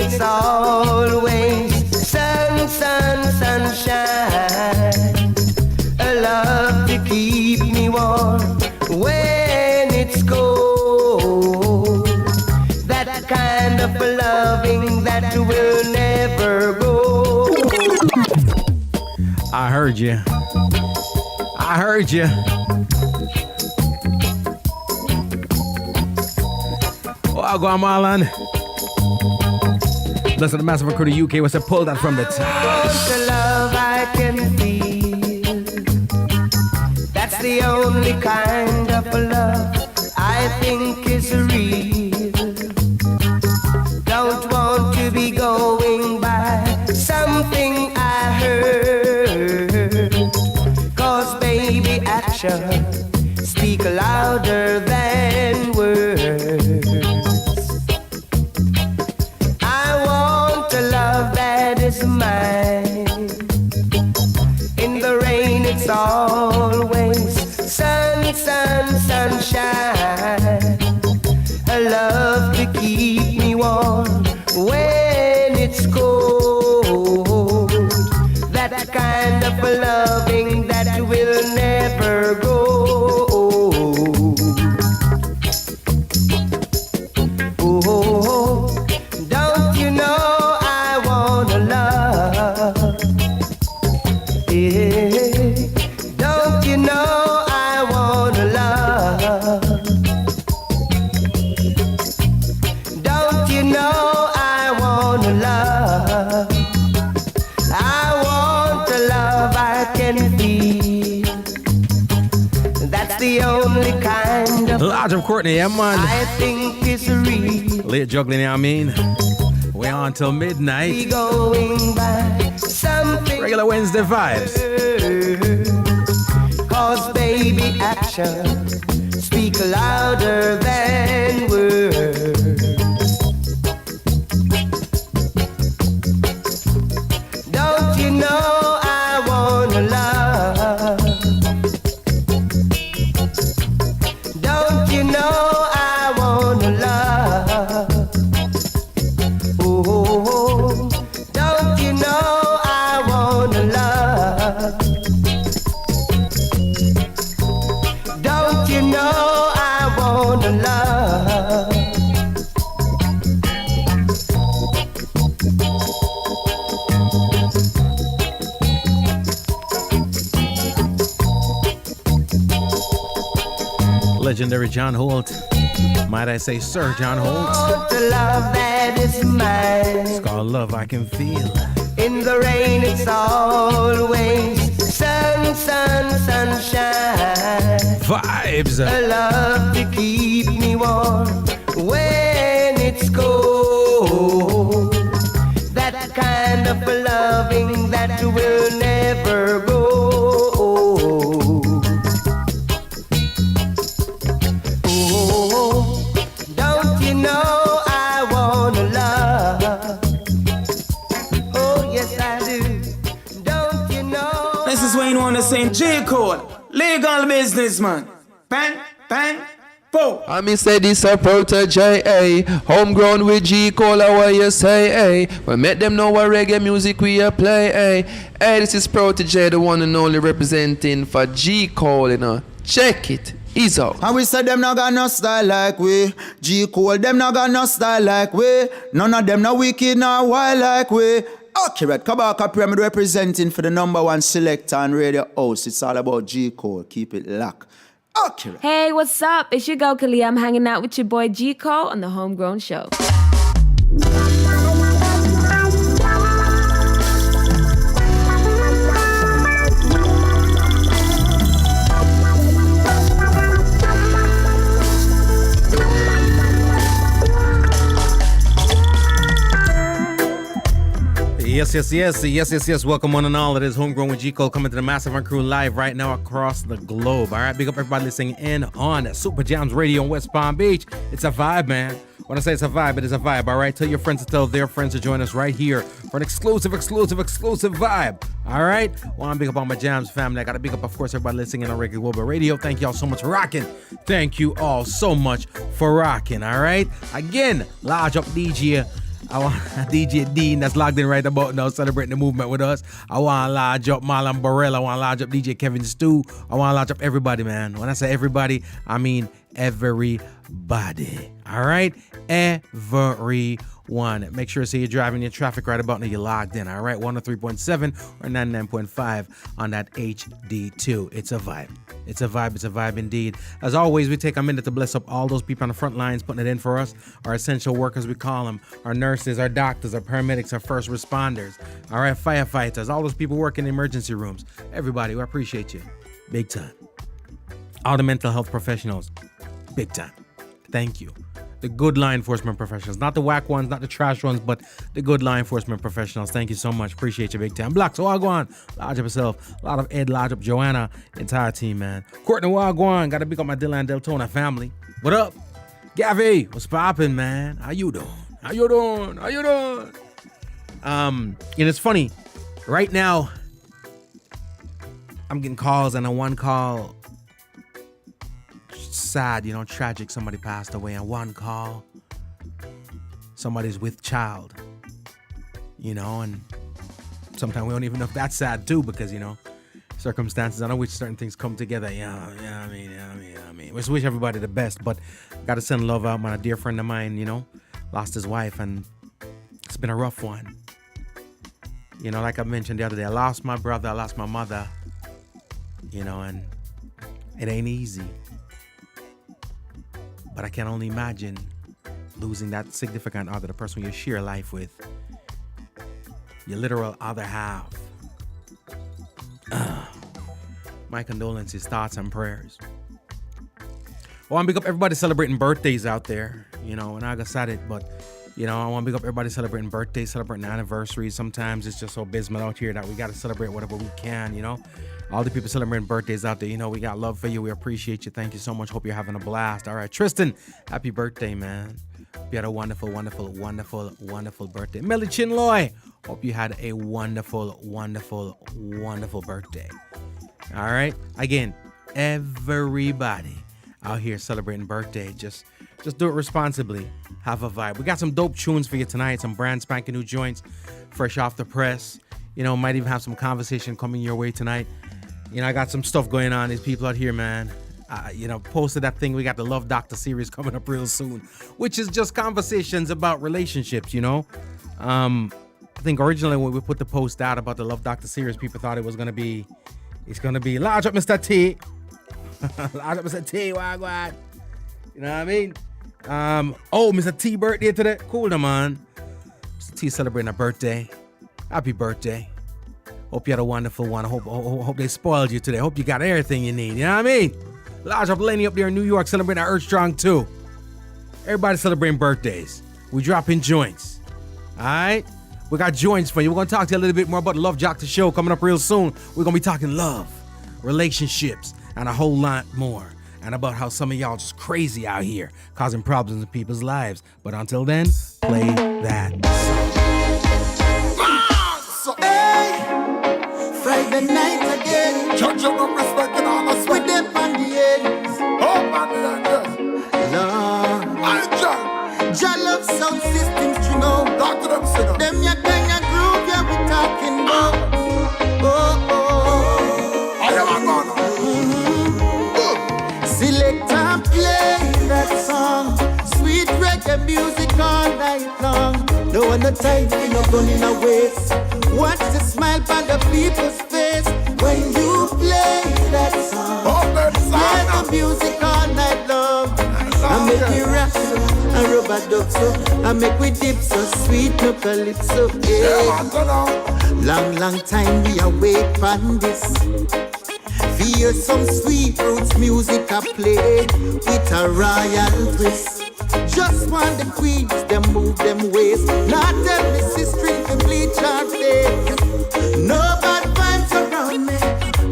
it's always sunshine. A love to keep me warm when it's cold. That kind of loving that will never go. I heard you. Oh, I'll go on, Marlon. Listen to the massive crew of UK. What's that? Pull that from the top. The love I can feel. That's the only kind of love I think is real. Don't want to be going by something I heard. 'Cause baby, actions speak louder than words. I want a love that is mine. In the rain it's always sunshine. A love to keep me warm when it's cold. That kind of loving that will never go. Oh, don't you know I wanna love? Yeah. Don't you know I wanna love? Don't you know I wanna love? I want a love I can feel. That's the only kind of Lodge of Courtney, yeah, man. I think is real. Late juggling, you know what I mean? We're on till midnight. Be going by something Regular Wednesday vibes. 'Cause baby, action speak louder than words. Don't you know I wanna love? Don't you know I wanna love? Oh, don't you know I wanna love? Don't you know I wanna love? Legendary John Holt. Might I say Sir John Holt? The love that is mine. It's called Love I Can Feel. In the rain it's always sunshine. Vibes. A love to keep me warm when it's cold. That kind of loving that will never go. Oh, don't you know I wanna love? Oh, yes I do. Don't you know? This is Wayne Wonder saying G Cole, legal businessman. Bang, bang, boom. I mean say this a protege, eh? Homegrown with G Cole, what you say, eh? We make them know what reggae music we a play, eh? Hey, this is Protege, the one and only representing for G Cole, you know. Check it. Ease out. And we said them not got no style like we. G Cole, them not got no style like we. None of them no wicked nor wild like we. Accurate, Kabaka Pyramid representing for the #1 selector and radio host. It's all about G Cole. Keep it locked. Accurate. Hey, what's up? It's your girl Kali. I'm hanging out with your boy G Cole on the Homegrown Show. Yes. Welcome one and all. It is Homegrown with G Cole coming to the Massive and Crew live right now across the globe. All right, big up everybody listening in on Super Jams Radio in West Palm Beach. It's a vibe, man. When I say it's a vibe, it is a vibe. All right, tell your friends to tell their friends to join us right here for an exclusive vibe. All right, well, I'm big up on my Jams family. I got to big up, of course, everybody listening in on Reggae Global Radio. Thank y'all so much for rocking. Thank you all so much for rocking. All right, again, large up DJ. I want DJ Dean that's logged in right about now, celebrating the movement with us. I want to lodge up Marlon Burrell. I want to lodge up DJ Kevin Stew. I want to lodge up everybody, man. When I say everybody, I mean everybody. All right? Everyone. Make sure to say you're driving your traffic right about now. You're logged in. All right? 103.7 or 99.5 on that HD2. It's a vibe. It's a vibe. It's a vibe indeed. As always, we take a minute to bless up all those people on the front lines putting it in for us. Our essential workers, we call them. Our nurses, our doctors, our paramedics, our first responders. All right, firefighters, all those people working in emergency rooms. Everybody, we appreciate you. Big time. All the mental health professionals. Big time. Thank you. The good law enforcement professionals, not the whack ones, not the trash ones, but the good law enforcement professionals. Thank you so much. Appreciate you big time. Black, so Wagwan, lodge up yourself. A lot of Ed, lodge up Joanna, entire team, man. Courtney Wagwan, gotta pick up my Dylan Deltona family. What up? Gavi, what's poppin', man? How you doing? How you doing? How you doing? And it's funny, right now, I'm getting calls, and on one call, sad, tragic, somebody passed away. And one call, somebody's with child, and sometimes we don't even know if that's sad too, because circumstances under which certain things come together. I mean, we wish everybody the best, but gotta send love out. My dear friend of mine, lost his wife, and it's been a rough one. Like I mentioned the other day, I lost my brother, I lost my mother, and it ain't easy. But I can only imagine losing that significant other, the person you share life with, your literal other half. My condolences, thoughts, and prayers. I want to big up everybody celebrating birthdays out there. And I said it, but I want to big up everybody celebrating birthdays, celebrating anniversaries. Sometimes it's just so abysmal out here that we got to celebrate whatever we can, All the people celebrating birthdays out there, we got love for you. We appreciate you. Thank you so much. Hope you're having a blast. All right, Tristan, happy birthday, man. Hope you had a wonderful, wonderful, wonderful, wonderful birthday. Melly Chinloy, hope you had a wonderful, wonderful, wonderful birthday. All right, again, everybody out here celebrating birthday, just do it responsibly. Have a vibe. We got some dope tunes for you tonight, some brand spanking new joints, fresh off the press. Might even have some conversation coming your way tonight. I got some stuff going on. These people out here, man, posted that thing. We got the Love Doctor series coming up real soon, which is just conversations about relationships, I think originally when we put the post out about the Love Doctor series, people thought it's going to be large up Mr. T. Large up Mr. T, wagwan. You know what I mean? Mr. T birthday today. Cool, man. Mr. T celebrating a birthday. Happy birthday. Hope you had a wonderful one. Hope they spoiled you today. Hope you got everything you need. You know what I mean? Large up Lenny up there in New York celebrating our Earth Strong too. Everybody celebrating birthdays. We dropping joints. Alright? We got joints for you. We're going to talk to you a little bit more about the Love Doctor show coming up real soon. We're going to be talking love, relationships, and a whole lot more. And about how some of y'all just crazy out here causing problems in people's lives. But until then, play that song. Friday night again. Judge of no respect and all us With them on the ends. Oh, man, Lord. I judge. Jah love sound system string out. Talk to them, singer. Them ya kind of groove ya we talking about. I am a gunner. Select and play that song. Sweet reggae music all night long. No one no time for no gun in a waste. Watch the smile on the people's face when you play that song. Play the music all night long. I make you rap so, I rub a duck so, I make we dip so, sweet no calypso. Yeah. Long time we await for this. Feel some sweet roots music I play with a royal twist. Just want the queens, them move them ways. Not every string to bleach our face. No bad vibes around me.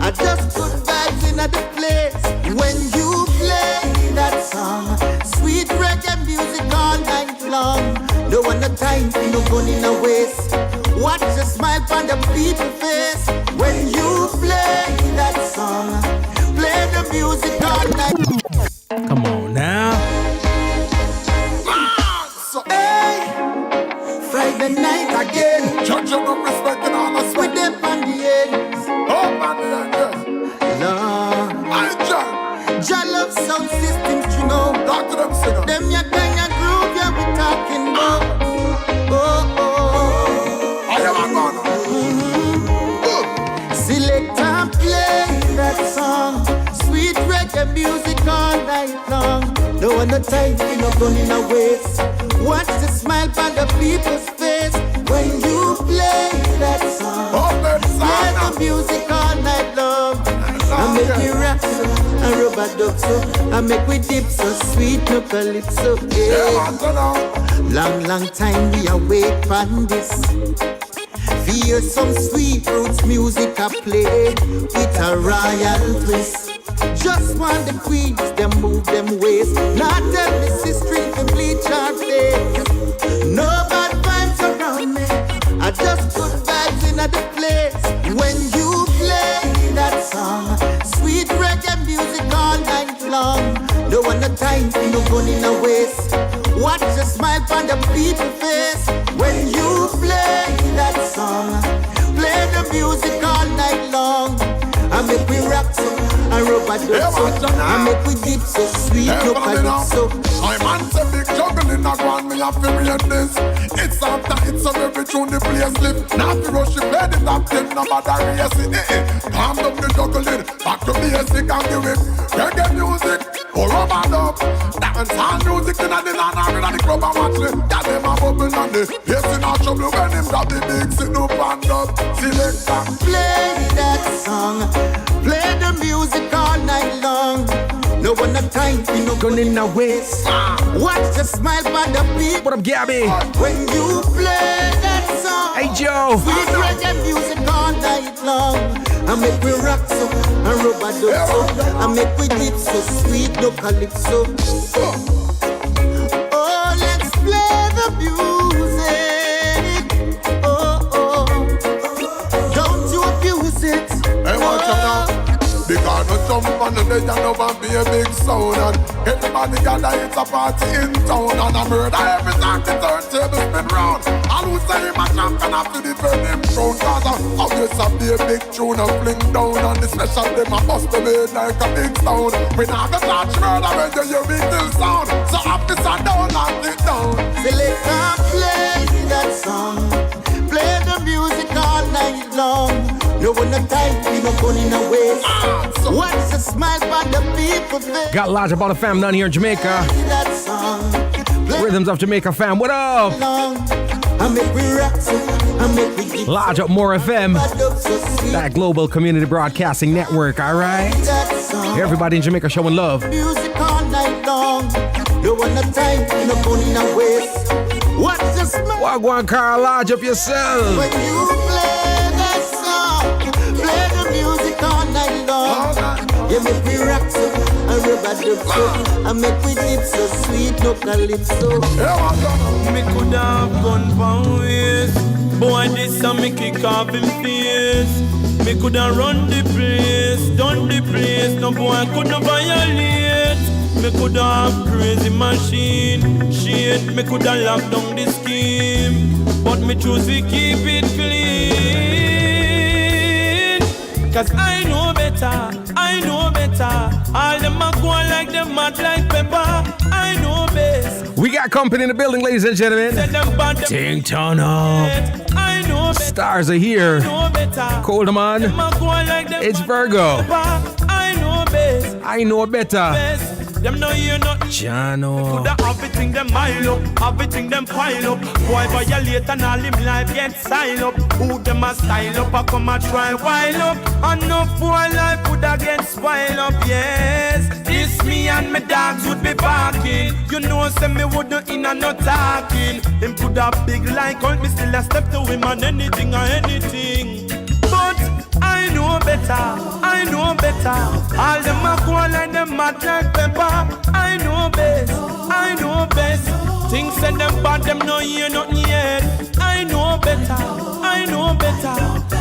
I just put vibes in the place. When you play that song, sweet reggae music all night long. No one no time for no gun in a waist. Watch the smile on the people's face. When you play that song, play the music all night. Come on now. the night again. Judge you no respect and all us. With them on the ends. Oh, man, yes. Lord, I judge. Jah love sound systems, you know. Talk to them, singer. Them ya kind of groove, yeah, we talking about. Oh, oh. I am a gunner. Select and play that song. Sweet reggae music all night long. No one no time, we no gun in a waste. Watch the smile on the people's face when you play that song. Oh, let's Play the music all night long. I make me rap so, I rub a duck so, I make we dip so, sweet no calypso. Yeah. Long time we await for this. Feel some sweet roots music I play with a royal twist. Just want the queens, them move them ways. Not tell me string to bleach our face. No bad vibes around me. I just put vibes in the place. When you play that song, sweet reggae music all night long. No one no time, no gun in a waste. Watch the smile on the people's face. When you play that song, play the music all night long. I make we rock so, I rub a duck so, I make we dip so, sweet no calypso. I'm on the big juggling, I want me up to read this. It's after it's a every tune the place lift. Not to rush the bed, it's up till no matter race it. Calm down the juggling, back to basic and give it. Reggae music, or rubber dub. Dance and music in the land, I'm in the club and watch it. Got them a bubble and the place in our trouble when him got the big sit up and up. Select that. Play that song, play the music all night long. No one no time, we no gun in a waste. Watch the smile by the people. What up, Gabby? When you play that song, Hey, Joe. sweet reggae music all night long. I make we rock so, I rub a duck so, I make we dip so, sweet no calypso. Oh, let's play the music. Oh, oh, don't you abuse it. Hey, watch out now. Because no jump on the day and over be a big sound. And everybody gather, it's a party in town. And a murder every time the turntable spin round. All who say him a champion have to defend him crown. Cause obvious be a big tune and fling down. And the special them a bust the made like a big stone. We not go touch murder when you hear me till sound. So officer don't lock it down. Select and play that song. Play the music all night long. No one no time, we no gun in a waste. Watch the smile by the people face. Got large about the fam down here in Jamaica. That song. Play Rhythms of Jamaica fam, what up? long. I make we rock so, I make we dip Large up More FM, so, so sweet. that global community broadcasting network, alright? That song. Everybody in Jamaica showing love. Music all night long. No one no time, we no gun in a waste. Watch the smile. Wagwan Carl, large up yourself. When you play that song, play the music all night long. You make me rock so, I rub a dub so, I make we dip so, sweet no calypso. Me coulda have gone for ways. Boy, this a me kick off him face. Me coulda run the place, done the place. No boy coulda violate. Me coulda have crazy machine, shit. Me coulda lock down the scheme, but me choose to keep it clean. Cause I know better, I know better. All them a go like them mad like pepper. I know best. We got company in the building, ladies and gentlemen. Say them bad, them Ting turn up. I know better. Stars are here. I know better. Colderman, Them a go like them it's mad Virgo. like pepper. I know best. I know better. Best. Them no hear nothing. Jano. Coulda everything them mile up, everything them pile up. Boy violate and all him life get style up. Who them a style up, a come a try while up. Enough boy life woulda get spoil up, yes. This me and my dogs would be barking. You know say me wouldn't in and no talking. Him coulda big like all me still a step to him on anything or anything. But I know better, I know better. All them a go like them mad like pepper. I know best, I know best. Things say them bad, them no hear nothing yet. I know better, I know better.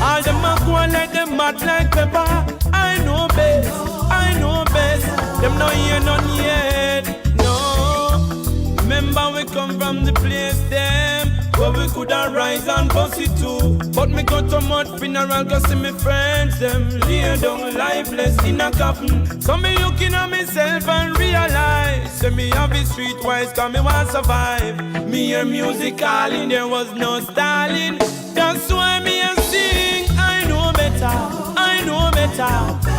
All them a go like them mad like pepper. I know best, I know best. Them no hear nothing yet. No, remember we come from the place them where we could coulda rise and bust it too. But me go to mud funeral, go see me friends them lay down lifeless in a coffin. So me looking at myself and realize, say me have a streetwise, cause me want survive. Me hear music calling, there was no stalling. That's why me a sing, I know better, I know better.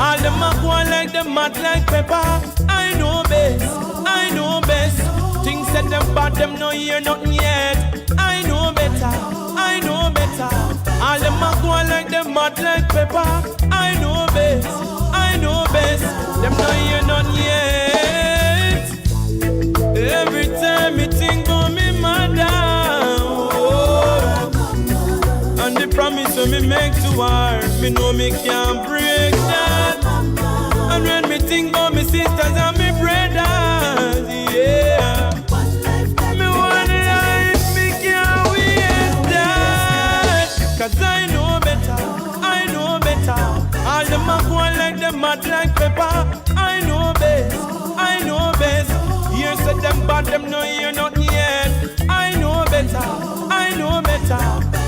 All them a go like them mad like pepper. I know best, I know best. Things said them bad, them no hear nothing yet. I know better, I know better. All them a go like them mad like pepper. I know best, I know best. Them no hear nothing yet. Every time me think about me mother, oh, and the promise when me make to her, me know me can't break that. And when me think about me sisters and me brothers, yeah, me want life, me can't wait that. Cause I know better, I know better. All them a go like them mad like pepper. I know best, I know best. Here said them bad, them no hear nothing yet. I know better, I know better.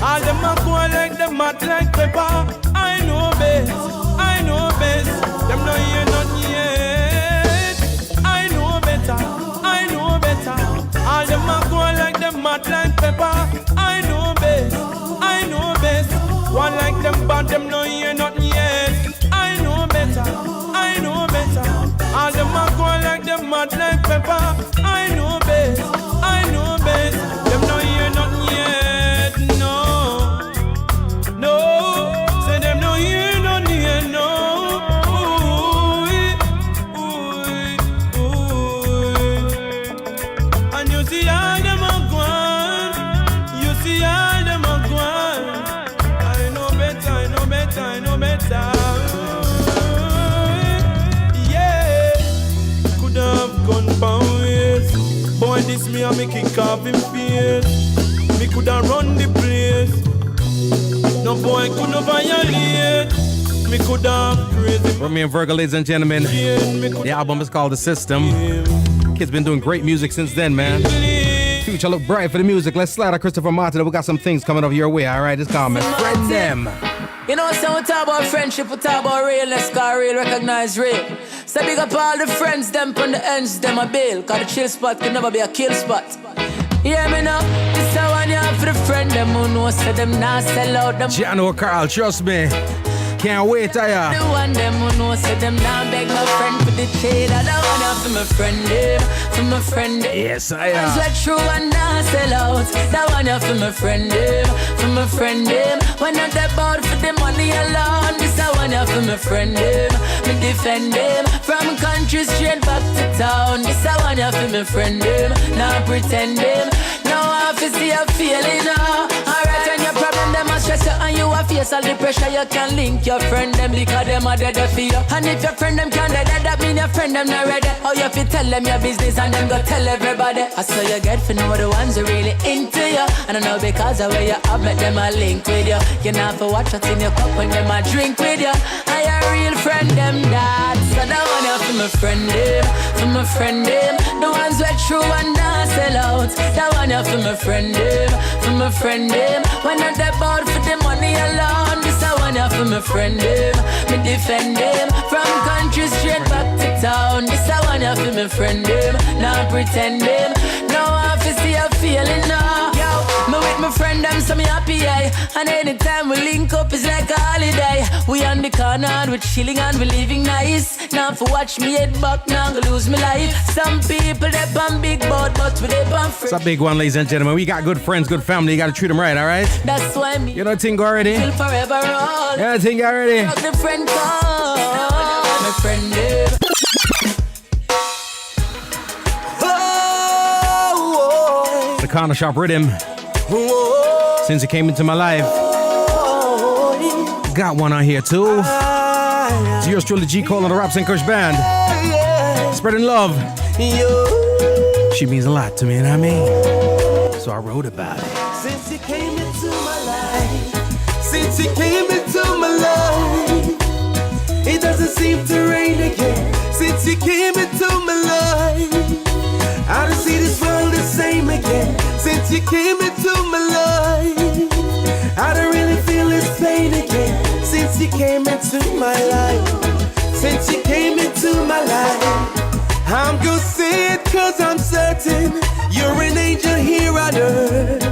All them a go like them mad like pepper. I know best, I know best. Them no hear nothing yet. I know better, I know better. All them a go like them mad like pepper. I know best, I know best. One like them bad, them no hear nothing yet. I know better, I know better. All them a go like them mad like pepper. I know best, I know best. Them no hear nothing yet, no, no. Say them no hear nothing yet, no. Ooh, ooh, ooh. And you see all them a gone, you see all them a gone. I know better, I know better, I know better. Yeah, could have gone pound ways. Boy, this me a make it carve him face. Me coulda run the place. No boy coulda violate. Me coulda have crazy. From me and Virgo, ladies and gentlemen. The album is called The System. Kid's been doing great music since then, man. Future look bright for the music. Let's slide out Christopher Martin. We got some things coming over your way, all right? It's called Friend Them. You know, so we talk about friendship, we talk about realness, cause real recognize real. So big up all the friends, them on the ends, them a bail. Cause the chill spot can never be a kill spot. Hear me now, this is one you have for the friend, them who know, so them not sell out them. Jano Carl, trust me. Can't wait, The one them who know, so them not beg my friend for the trade. I don't want to for my friend, them, for my friend, them. Yes, I am. Sweat through and not sell out. That one you for my friend, them, for my friend, them. When not about for the money alone. This I one you for my friend, them, me defend them. From country straight back to town. This I one you for my friend, them, not pretend them. Now I have to see a feeling now. Alright, when your problem them a stress you and you a face all the pressure, you can link your friend them because them are dead for you. And if your friend them can't dead, that mean your friend them not ready. How you fi tell them your business and them go tell everybody. I saw you get for know the ones who really into you. And I know because of where you up, make them a link with you. You not for watch what's in your cup when them a drink with you. I a real friend them that. So that one you for my friend them, for my friend them. The ones who true and not sell out. That one you for my friend them, for my friend them. When not about for the money alone. This I want you for my friend them, me defend them. From country straight back to town. This I want you for my friend them, not pretend them. Now I have to see a feeling now. Yo, me with my friend them, so me happy, yeah. And anytime we link up, it's like a holiday. We on the corner and we chilling and we living nice. Now for watch me head back, now I'm gonna lose my life. Some people they pan big boat, but we they pan free. It's a big one, ladies and gentlemen. We got good friends, good family. You gotta treat them right, all right? That's why me. You know the thing already? Will forever all. Yeah, the thing already. Rock the friend call. My friend them. The corner shop rhythm. Since it came into my life. Got one on here too. It's yours truly, G Cole and the Raps and Kush Band. Spreading love. She means a lot to me, you know what I mean? So I wrote about it. Since you came into my life, since you came into my life, it doesn't seem to rain again. Since you came into my life, I don't see this world the same again. Since Since you came into my life, I don't really feel this pain again. Since you came into my life, since you came into my life, I'm gonna say it cause I'm certain you're an angel here on earth.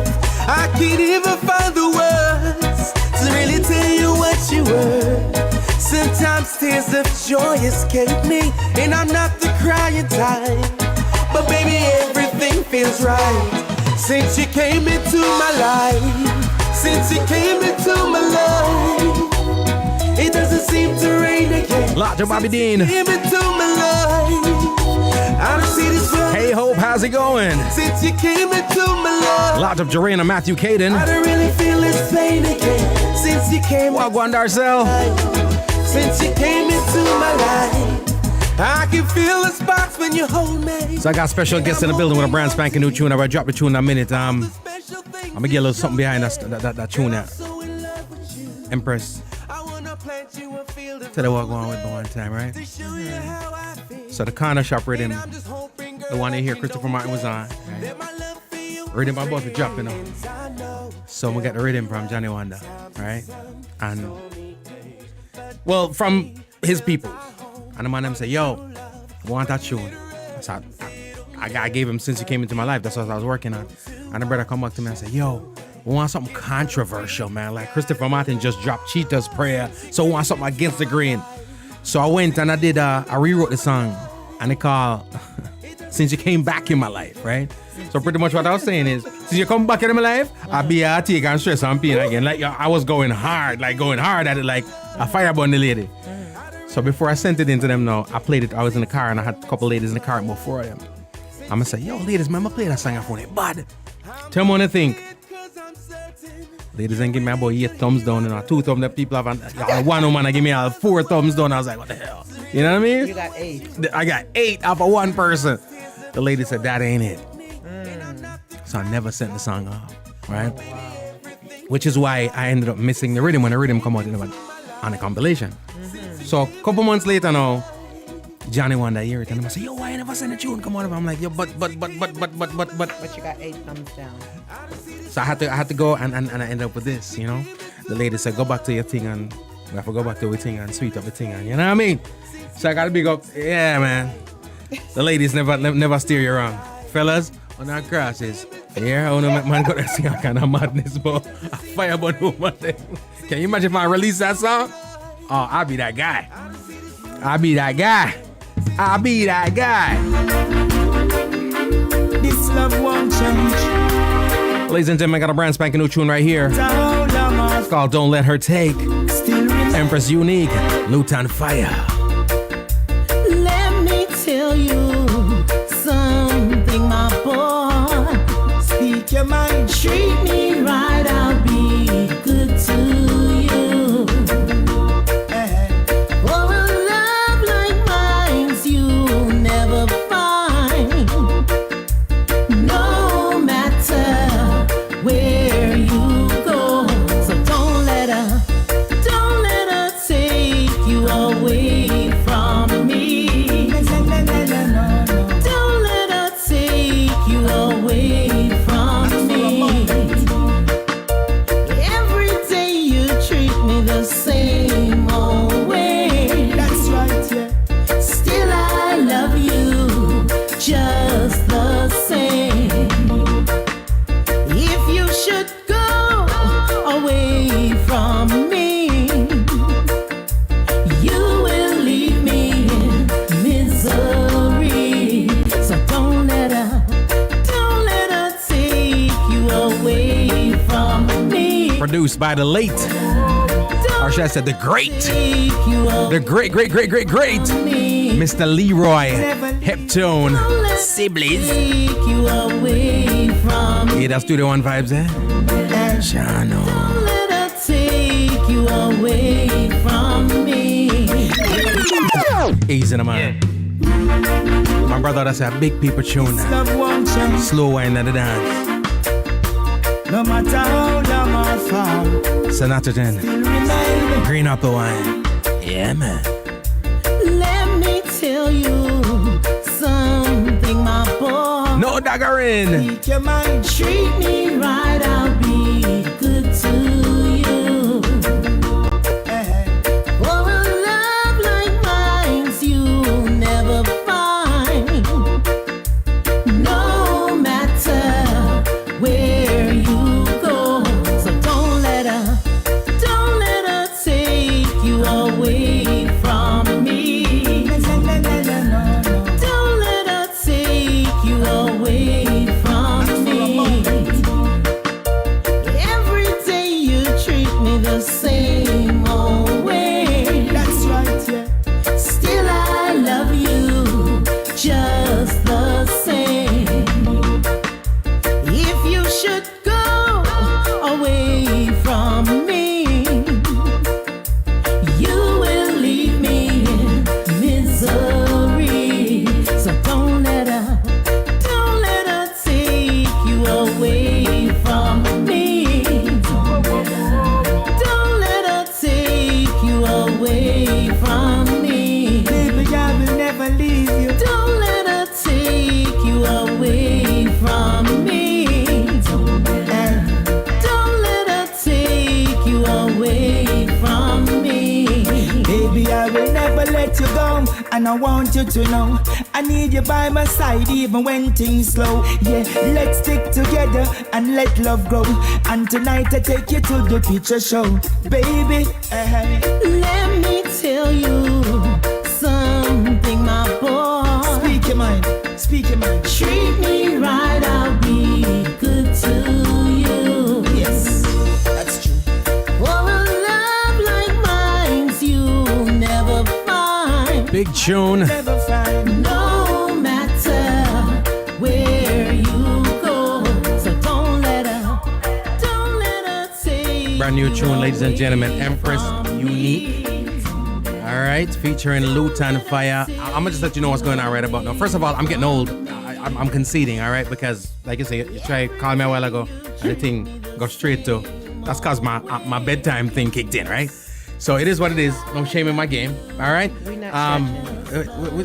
I can't even find the words to really tell you what you were. Sometimes tears of joy escape me, and I'm not the crying type, but baby everything feels right. Since you came into my life, since you came into my life, it doesn't seem to rain again. Lot of Bobby Dean. Came into my life, I don't see this world. Hey Hope, how's it going? Since you came into my life, Lot of Jarena, Matthew Caden. I don't really feel this pain again. Since you came Wagwan Darcel. Since you came into my life, I can feel the sparks when you hold me. So I got special guests in the building with a brand spanking new tune. I'm gonna drop the tune in a minute. I'm gonna get a little something behind that tune there. Empress. Tell her what going with the one time, right? So the corner shop rhythm, the one you hear Christopher Martin was on, right? Rhythm I'm about to drop, you know. So we get the rhythm from Johnny Wonder, right? And well, from his people. And the man them say, yo, I want that tune. So I gave him since he came into my life. That's what I was working on. And the brother come back to me and say, yo, we want something controversial, man. Like Christopher Martin just dropped Cheetah's Prayer. So we want something against the grain. So I went and I rewrote the song. And it called Since You Came Back in My Life, right? So pretty much what I was saying is, since you come back in my life, I'll be take and stress and pain again. Like I was going hard at it like a fireball the lady. So before I sent it into them now, I played it. I was in the car and I had a couple ladies in the car before them. I'm gonna say, yo, ladies, man, I'm gonna play that song for you. But tell me what you think. Ladies ain't give me about 8 thumbs down, 2 thumbs that people have. And one woman give me 4 thumbs down. I was like, what the hell? You know what I mean? You got 8. I got 8 off of one person. The lady said, that ain't it. So I never sent the song off, right? Which is why I ended up missing the rhythm when the rhythm come out on a compilation. So a couple months later now, Johnny Wonder hear it and I say, yo, why you never send a tune? Come on. I'm like, yo, but. But you got 8 thumbs down. So I had to go and I ended up with this, you know? The lady said, go back to your thing and we have to go back to your thing and sweet up the thing and you know what I mean? So I gotta big up, yeah, man. The ladies never steer you wrong. Fellas, on our crosses, yeah, I wanna make man go to sing a kind of madness, but a fireball woman. Can you imagine if I release that song? Oh, I'll be that guy. This love won't change. Ladies and gentlemen, I got a brand spanking new tune right here. It's called Don't Let Her Take. Empress Uneek, Lutan Fire. Let me tell you something, my boy. Speak your mind. Treat me right, I'll be good to you. For a love like mine's you'll never find. No matter where you go. So don't let her take you away from me. Don't let her take you away from me. Every day you treat me the same old way. That's right, yeah. Still I love you just the same. If you should go away from me, you will leave me in misery. So don't let her take you away from me. Produced by the late, or should I say the great, great, Mr. Leroy Heptone Sibley's. Take you away from me. Yeah, that's Studio One vibes, eh? Shano. Don't let her take you away from me. Easy, man. My brother, that's a big people tune now. Love won't change. Slow wine at the dance. No matter how long or far. Sonata 10. Still remain. Green apple wine. Yeah, man. Let me tell you something, my boy. down. No daggering. Speak your mind. Treat me right, I'll be good to you. For a love like mine's you'll never find. No matter where you go, so don't let her take you away from me. Don't let her take you away from me. Every day you treat me the same old way. That's right, yeah. Still I love you just the same. If you should go away from me, you will leave me in misery. So don't let her take you away from me. Don't let her take you away from me. Baby, I will never leave you. Don't let her take you away from me. Don't let her take you away from me. Baby, I will never let you go. And I want you to know I need you by my side even when things slow. Yeah, let's stick together and let love grow. And tonight I take you to the picture show. Baby, Let me tell you something, my boy. speak your mind. Speak your mind. Treat me right, I'll be good to you. Yes, that's true. For a love like mine's you'll never find. Big tune. Never find. No matter where you go, so don't let her take. Brand new tune, ladies and gentlemen. you away Empress from Uneek. me. All right, featuring Lutan Fire. I'm gonna just let you know what's going on right about now. First of all, I'm getting old. I'm conceding, all right, because like you say, you try to call me a while ago, and the thing go straight to. That's cause my bedtime thing kicked in, right? So it is what it is. No shame in my game, all right. We not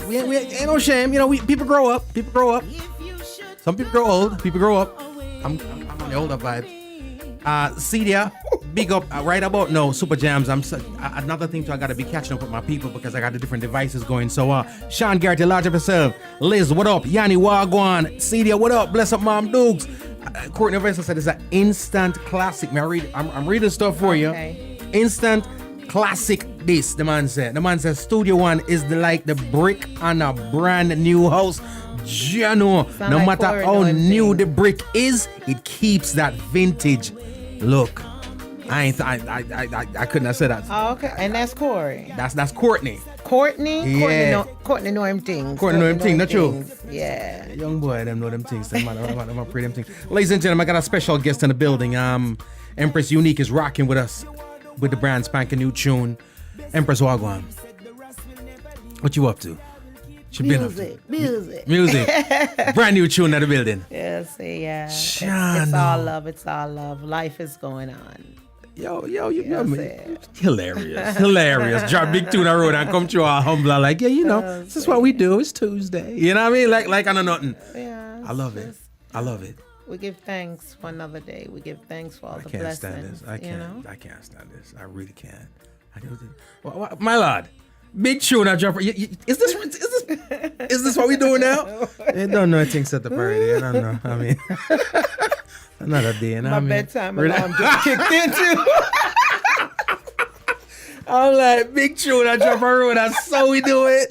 We ain't no shame. You know, people grow up. People grow up. Some people grow old. People grow up. I'm on the older vibe. Cedia, big up right about now. Super Jams. Another thing too. I gotta be catching up with my people because I got the different devices going. So, Sean Garrett, large up yourself. Liz, what up? Yanni Wagwan. Cedia, what up? Bless up, Mom Dukes. Courtney Vessel said it's an instant classic. I'm reading stuff for you. Instant classic. This the man said. The man said Studio One is like the brick on a brand new house. No like matter how new the brick is, it keeps that vintage look. I couldn't have said that. Oh, okay. And that's Corey. That's Courtney. Courtney? Yeah. Courtney know him things. Courtney know him things, not you? things. Yeah. Young boy, them know them things. Them pretty them things. Ladies and gentlemen, I got a special guest in the building. Empress Uneek is rocking with us with the brand spanking new tune. Empress Wagwan. What you up to? She been up to? Music. Brand new tune in the building. Yes, yeah. It's Shano. all love. It's all love. Life is going on. Yo, you know Yes, me. sir. Hilarious. Drop big tune on the road and come to our humble like, yeah, you know, this is what we do. It's Tuesday. You know what I mean? Like I know nothing. Yeah. I love it. I love it. We give thanks for another day. We give thanks for all I the can't blessings. stand this. I You know? can't stand this. I really can't. My lord, big tune I drop. Is this what we doing now? I don't know. I think set the party. I don't know. I mean, another day. You know My what I mean? bedtime alarm just kicked in too. I'm like, big tune I drop a road. That's how we do it.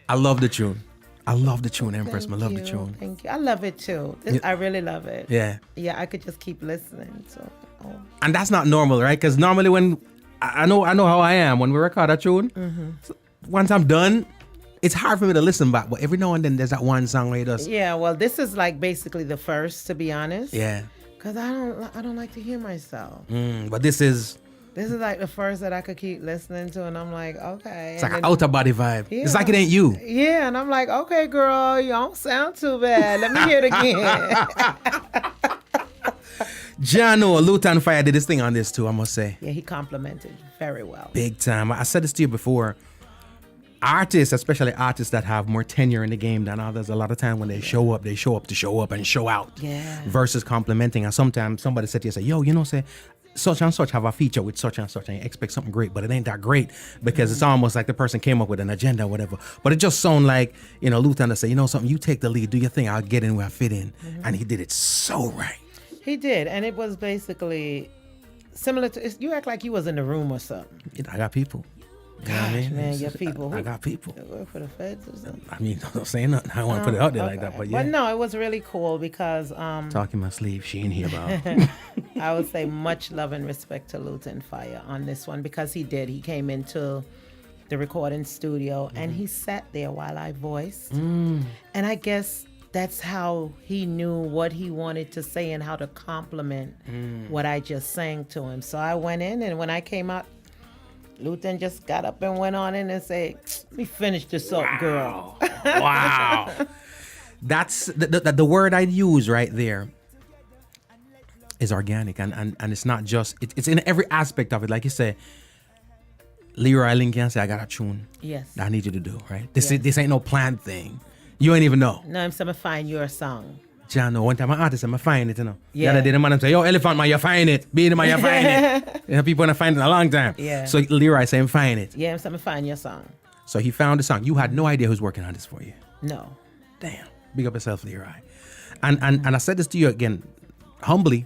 I love the tune. Empress. I love the tune. Thank you. I love it too. I really love it. Yeah. Yeah, I could just keep listening. So. And that's not normal, right? Because normally when I know how I am when we record a tune. So once I'm done, it's hard for me to listen back. But every now and then there's that one song where it does. Yeah, well, this is like basically the first, to be honest. Yeah. Cause I don't like to hear myself. But this is like the first that I could keep listening to, and I'm like, okay. it's like an outer body vibe. Yeah. It's like it ain't you. Yeah, and I'm like, okay, girl, you don't sound too bad. Let me hear it again. Jano Lutan Fire did this thing on this too, I must say. Yeah, he complimented very well. Big time. I said this to you before. artists, especially artists that have more tenure in the game than others, a lot of time when they show up to show up and show out. Yeah. Versus complimenting. And sometimes somebody said to you, say, yo, you know, say, such and such have a feature with such and such, and you expect something great, but it ain't that great because it's almost like the person came up with an agenda or whatever. But it just sound like, you know, Luther say, you know something, you take the lead, do your thing, I'll get in where I fit in. And he did it so right. He did, and it was basically similar to, you act like you was in the room or something. I got people. You know what I mean? Man, your people. I got people. Work for the feds or something. I mean, don't say nothing. I don't want to put it out there like that, but yeah. But no, it was really cool because Talking my sleeve, she ain't here about. I would say much love and respect to Luton Fire on this one because he did. He came into the recording studio and he sat there while I voiced. And I guess that's how he knew what he wanted to say and how to compliment what I just sang to him. So I went in, and when I came out, Luton just got up and went on in and said, let me finish this up, girl. Wow. That's the word I'd use right there is organic. And it's not just, it's in every aspect of it. Like you say, Leroy Lincoln say, I got a tune. Yes. That I need you to do, right? This ain't no planned thing. You ain't even know. No, I'm saying find your song. John, no, one time an artist, I'm find it, you know. Yeah. The other day, the man say, yo, Elephant Man, you find it. Beat man, you find it. You know, people want to find it a long time. Yeah. So Leroy say, find it. Yeah, I'm saying find your song. So he found the song. You had no idea who's working on this for you. No. Damn. Big up yourself, Leroy. And I said this to you again, humbly.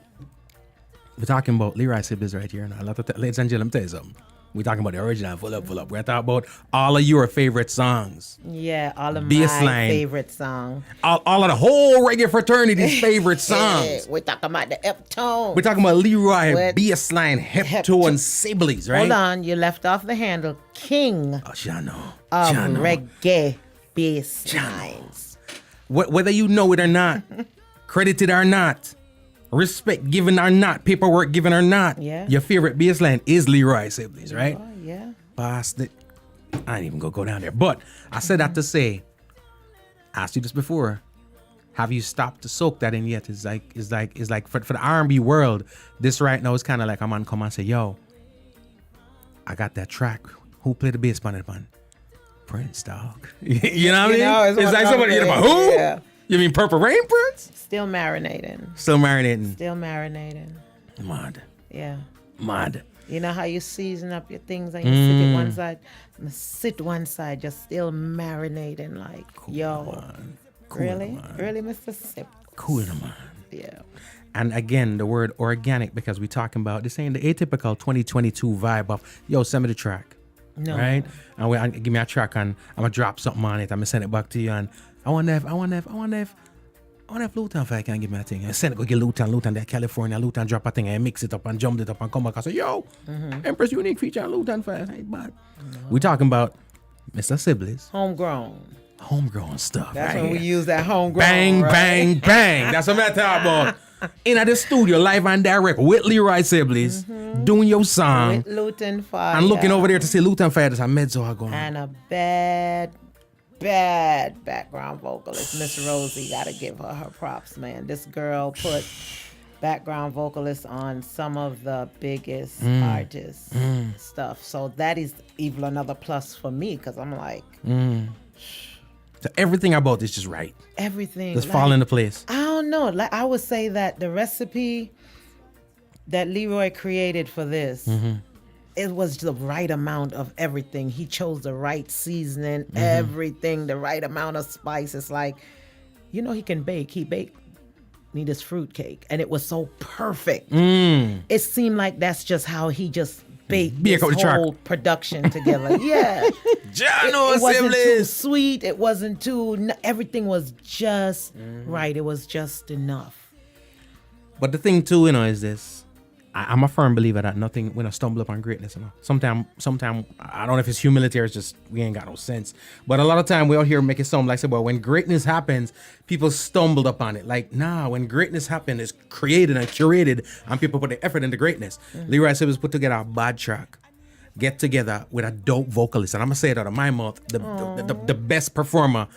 We're talking about Leroy Sibley's right here now. Ladies and gentlemen, let me tell you something. We're talking about the original, full up. We're going to talk about all of your favorite songs. Yeah, all of Baseline. my favorite songs. All of the whole reggae fraternity's favorite songs. Yeah, we're talking about the F-tone. We're talking about Leroy, With Baseline, Hepto, Sibley's, right? Hold on, you left off the handle. King Oh, Shano. of Shano. reggae bass lines. Whether you know it or not, credited or not, respect given or not, paperwork given or not, Yeah. your favorite baseline is Leroy Sibley's, right? Oh, yeah. Bastard. I ain't even gonna go down there. But I said that to say, I asked you this before. Have you stopped to soak that in yet? It's like for the R&B world, this right now is kind of like a man come and say, yo, I got that track. Who played the bass on it, man? Prince, dog. You know what I mean? It's like somebody, you know, who? Yeah. You mean Purple Rain Prince? Still marinating. Still marinating. Still marinating. Mad. Yeah. Mad. You know how you season up your things and you sit at one side? Sit one side, just still marinating like, yo. Really? Really, Mr. Sip? Cool, man. Yeah. And again, the word organic, because we're talking about this ain't the atypical 2022 vibe of, yo, send me the track. No. Right? And give me a track and I'm going to drop something on it. I'm going to send it back to you. And I wonder if Luton Fire can give me a thing. I send it, go get Luton, that California, Luton drop a thing and mix it up and jump it up and come back and say, yo, Empress Uneek feature on Luton Fire. Hey, bad. We're talking about Mr. Sibley's. Homegrown stuff. That's right when we here. use that homegrown. Bang, right? bang, bang. That's what I'm talking about. In at the studio, live and direct with Leroy Sibley's, doing your song. With Luton Fire. And looking over there to see Luton Fire. There's a mezzo going on. And a bad background vocalist, Miss Rosie. Gotta give her props, man. This girl put background vocalists on some of the biggest artists stuff. So that is even another plus for me because I'm like, So everything about this is right. everything. Just like, fall into place. I don't know. Like I would say that the recipe that Leroy created for this, it was the right amount of everything. He chose the right seasoning, everything, the right amount of spice. It's like, you know, he can bake. He baked me this fruitcake, and it was so perfect. It seemed like that's just how he just baked this whole production together. Yeah. It wasn't too sweet. It wasn't too... Everything was just right. It was just enough. But the thing too, you know, is this. I'm a firm believer that nothing, when I stumble upon greatness, you know. Sometimes, I don't know if it's humility or it's just, we ain't got no sense. But a lot of time we out here make it sound like, well, when greatness happens, people stumbled upon it. Like, nah, when greatness happens, it's created and curated and people put the effort into greatness. Leroy Sibley's put together a bad track. Get together with a dope vocalist. And I'm going to say it out of my mouth, the best performer.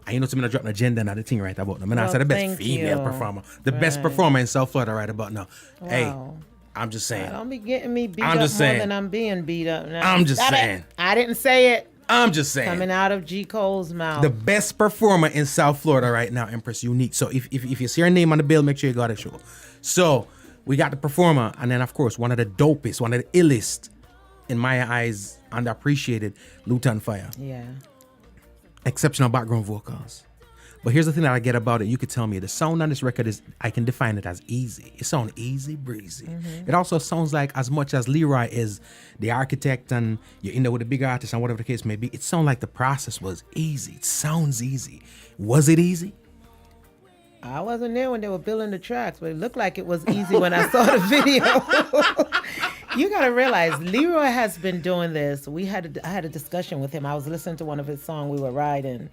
I ain't know to me drop an agenda and the thing right about now. I said the best female performer. The best performer in South Florida right about now. Wow. Hey, I'm just saying. Don't be getting me beat I'm up just more saying. than I'm being beat up now. I'm just saying. I didn't say it. I'm just saying. Coming out of G. Cole's mouth. The best performer in South Florida right now, Empress Uneek. So if you see her name on the bill, make sure you got a show. So we got the performer, and then of course one of the dopest, one of the illest, in my eyes, underappreciated, Lutan Fire. Yeah. Exceptional background vocals. But here's the thing that I get about it. You could tell me the sound on this record is, I can define it as easy. It sounds easy breezy. It also sounds like, as much as Leroy is the architect and you're in there with a big artist and whatever the case may be, it sounds like the process was easy. It sounds easy. Was it easy? I wasn't there when they were building the tracks, but it looked like it was easy when I saw the video. You gotta realize, Leroy has been doing this. I had a discussion with him. I was listening to one of his songs. We were riding,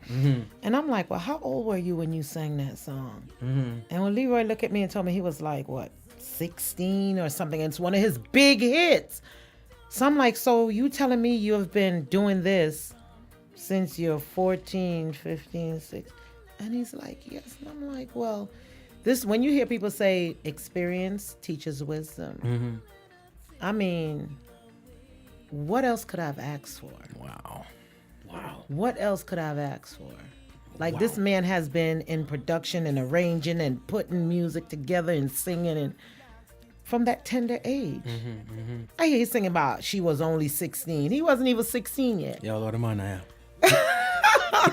and I'm like, "Well, how old were you when you sang that song?" And when Leroy looked at me and told me he was like, what, 16 or something? It's one of his big hits. So I'm like, "So you telling me you have been doing this since you're 14, 15, 16?" And he's like, "Yes." And I'm like, "Well, this, when you hear people say experience teaches wisdom, I mean, what else could I have asked for?" Wow. What else could I have asked for? Like, this man has been in production and arranging and putting music together and singing, and from that tender age. I hear he's singing about she was only 16. He wasn't even 16 yet. Yo, Lord, the man I am.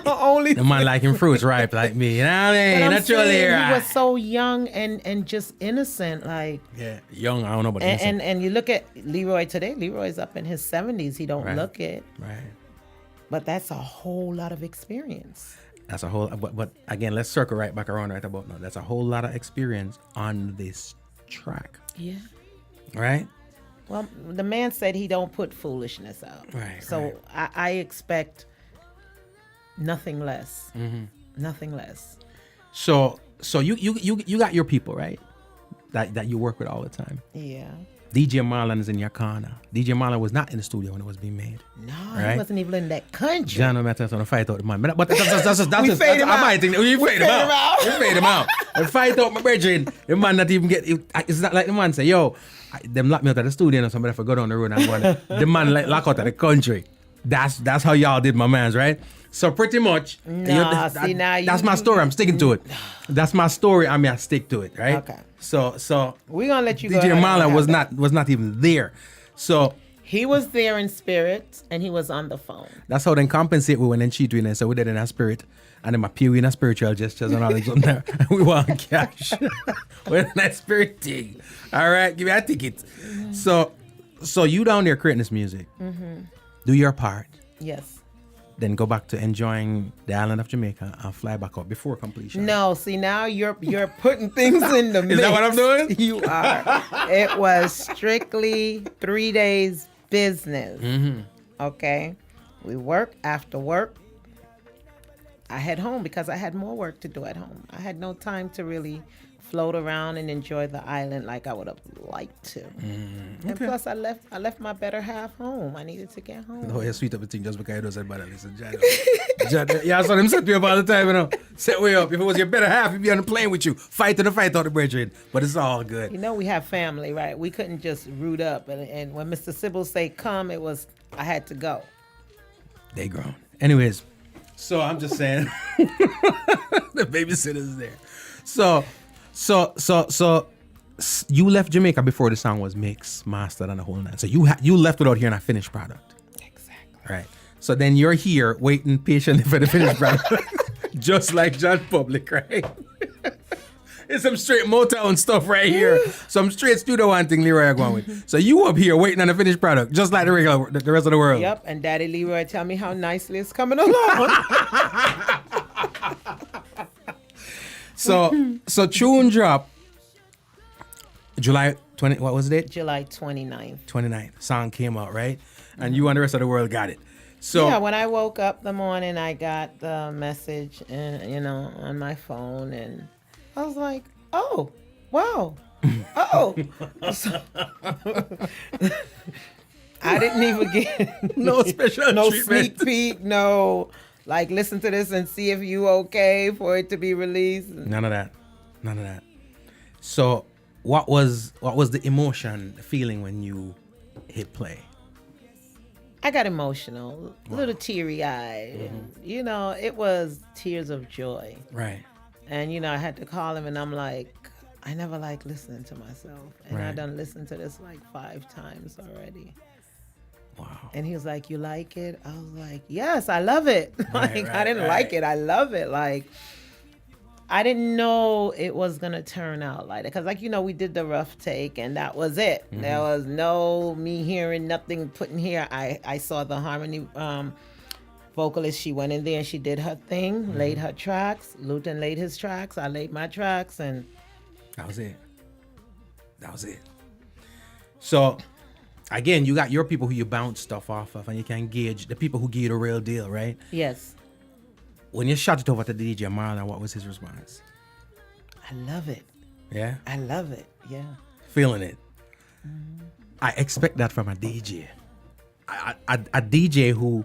Only The man liking fruits ripe like me. You know what I mean? But I'm Naturally, saying right? he was so young and just innocent, like. Yeah, young. I don't know about And you look at Leroy today. Leroy's up in his 70s. He don't look it. Right. But that's a whole lot of experience. That's a whole. But again, let's circle right back around right about now. That's a whole lot of experience on this track. Yeah. Right. Well, the man said he don't put foolishness out. Right. So I expect nothing less. Nothing less. So you got your people, right? That you work with all the time. Yeah. DJ Marlon is in your corner. DJ Marlon was not in the studio when it was being made. No, right? he wasn't even in that country. John O'Matters on a fight out the man. But that's We fade him out. I think we fade him out. We fade him out. And fight out my brethren. The man not even get. It's not like the man say, "Yo, them lock me out of the studio and somebody for go down the road and go on." The man like lock out of the country. That's how y'all did, my mans, right? So pretty much, that's my story. I'm sticking to it. That's my story. I mean, I stick to it, right? Okay. So We're gonna let you go. DJ Marlon was not even there. So he was there in spirit and he was on the phone. that's how then compensate we when then cheat with and so we did in a spirit and then my pew in a spiritual gestures and all that something there. We want cash. We're in that spirit thing. All right, give me a ticket. So you down there creating this music. Do your part. Yes. Then go back to enjoying the island of Jamaica and fly back out before completion. No, see, now you're putting things in the mix. Is that what I'm doing? You are. It was strictly 3 days business. Okay? We work. After work, I head home because I had more work to do at home. I had no time to really float around and enjoy the island like I would have liked to. And plus, I left my better half home. I needed to get home. Oh, you're sweet up the thing just because you don't say bad. Listen, John, yeah, so them set me up all the time, you know. Set way up. If it was your better half, he'd be on the plane with you. Fight out the brethren. But it's all good. You know, we have family, right? We couldn't just root up. And when Mr. Sybil say come, I had to go. They grown. Anyways, so I'm just saying, the babysitter's there. So you left Jamaica before the song was mixed, mastered, and the whole nine. So you left without hearing a finished product. Exactly. Right. So then you're here waiting patiently for the finished product, just like John Public, right? It's some straight Motown stuff right here. Some straight studio one thing Leroy are going with. So you up here waiting on the finished product, just like the rest of the world. Yep. And Daddy Leroy tell me how nicely it's coming along. So tune drop July 20, what was the date? July 29th. 29th. Song came out, right? And you and the rest of the world got it. So yeah, when I woke up the morning, I got the message, on my phone, and I was like, "Oh, wow, oh." I didn't even get no special no treatment. sneak peek, no. Like, listen to this and see if you okay for it to be released. None of that. So, what was the emotion, the feeling when you hit play? I got emotional, a little teary-eyed. You know, it was tears of joy. Right. And, you know, I had to call him, and I'm like, I never like listening to myself. And I done listened to this like 5 times already. Wow. And he was like, you like it? I was like, yes, I love it. I didn't like it. I love it. Like, I didn't know it was going to turn out like that. Because, like, you know, we did the rough take, and that was it. There was no me hearing nothing put in here. I saw the harmony vocalist. She went in there and she did her thing, laid her tracks. Luton laid his tracks. I laid my tracks. And that was it. So, again, you got your people who you bounce stuff off of, and you can gauge the people who give you the real deal, right? yes, When you shot it over to DJ Marlon, what was his response? I love it. Yeah? I love it. Yeah. Feeling it. I expect that from a DJ. A DJ who,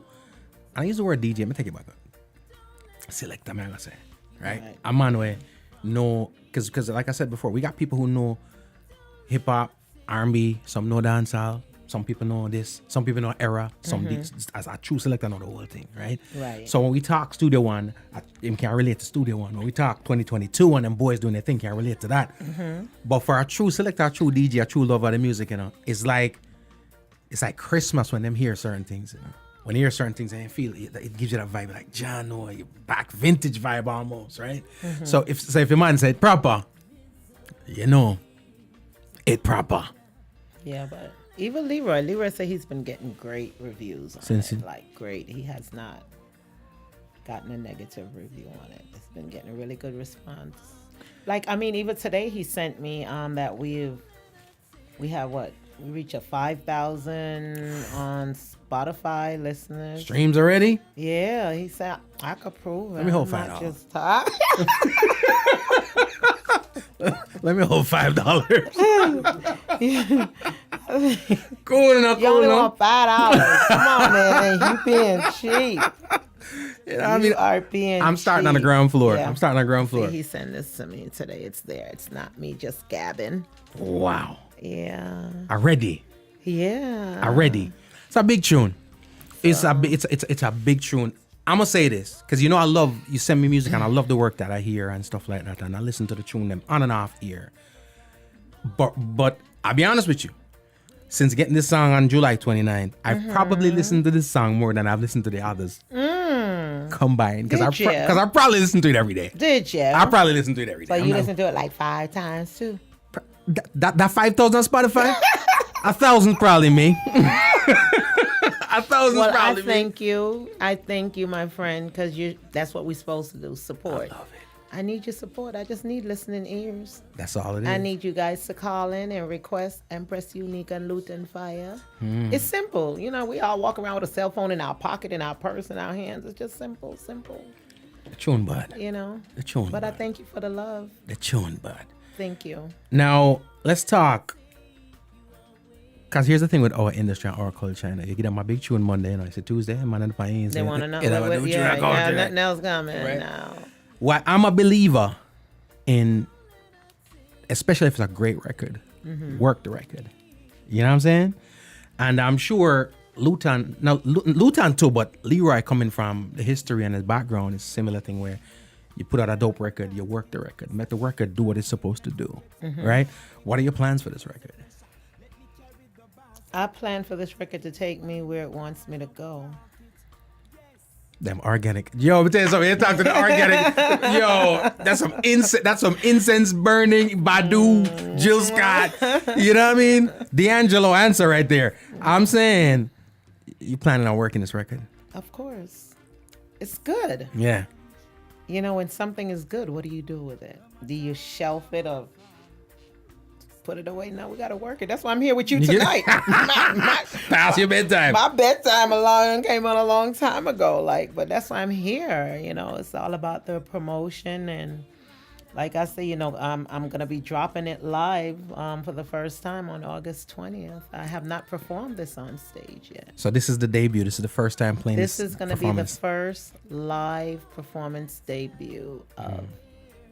I use the word DJ, let me take it back up. Select, I'm gonna say, right? A man where know, because like I said before, we got people who know hip hop, R&B, some know dancehall, some people know this, some people know era, some as a true selector know the whole thing, right? Right. So when we talk Studio One, him can relate to Studio One. When we talk 2022 and them boys doing their thing, can relate to that. But for a true selector, a true DJ, a true lover of the music, you know, it's like Christmas when them hear certain things, you know. When you hear certain things and you feel it gives you that vibe like John or you back vintage vibe almost, right? So if your man said proper, you know, it proper. Yeah, but even Leroy said he's been getting great reviews on it. Like, great. He has not gotten a negative review on it. It's been getting a really good response. Like, I mean, even today he sent me that we have what? We reach a 5,000 on Spotify listeners. Streams already? Yeah, he said I could prove it. Let me hold $5. Let me hold $5. Cool enough. You only want $5. Come on, man. You being cheap. You know, I mean, are being I'm starting cheap. on the ground floor. Yeah. I'm starting on the ground floor. See, he sent this to me today. It's there. It's not me just gabbing. Wow. Yeah. Already. Yeah. Already. It's a big tune. It's a big tune. I'm gonna say this because you know I love you send me music and I love the work that I hear and stuff like that, and I listen to the tune them on and off ear. But I'll be honest with you. Since getting this song on July 29th, I've probably listened to this song more than I've listened to the others combined. Because I probably listen to it every day. Did you? I probably listen to it every day. So you listen to it like 5 times too? That 5,000 on Spotify? 1,000 probably me. 1,000 well, probably I thank you. I thank you, my friend, because that's what we're supposed to do, support. I love it. I need your support. I just need listening ears. That's all it is. I need you guys to call in and request Empress Uneek and Luton Fire. It's simple. You know, we all walk around with a cell phone in our pocket, in our purse, in our hands. It's just simple. The tune bud. You know? The tune But bud. I thank you for the love. The tune bud. Thank you. Now, let's talk. Because here's the thing with our industry and our culture. You know, you get on my big tune Monday, you know, it's a Tuesday, man, and the They want to know. Yeah, nothing else coming Right. now. Well, I'm a believer in, especially if it's a great record, work the record. You know what I'm saying? And I'm sure Luton too, but Leroy coming from the history and his background is a similar thing where you put out a dope record, you work the record, make the record do what it's supposed to do, right? What are your plans for this record? I plan for this record to take me where it wants me to go. Them organic. Yo, let me tell you something. You talk to the organic. Yo, that's some incense burning. Badu, Jill Scott. You know what I mean? D'Angelo answer right there. I'm saying, you planning on working this record? Of course. It's good. Yeah. You know, when something is good, what do you do with it? Do you shelf it or put it away? No, we got to work it. That's why I'm here with you tonight. Past your bedtime. My bedtime came on a long time ago. But that's why I'm here. You know, it's all about the promotion. And like I say, you know, I'm going to be dropping it live for the first time on August 20th. I have not performed this on stage yet. So this is the debut. This is the first time playing this. This is going to be the first live performance debut of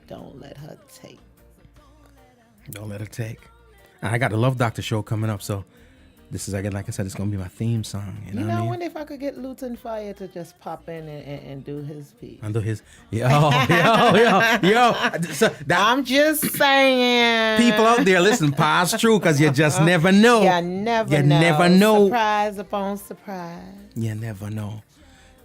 Don't Let Her Take. Don't let her take. And I got the Love Doctor show coming up, so This is again, like I said, it's gonna be my theme song. You know what I I mean? wonder if I could get Luton Fire to just pop in and do his piece. And do his yo. So that, I'm just saying. people out there, listen, pass through because you just never know. You never never know. Surprise upon surprise. You never know.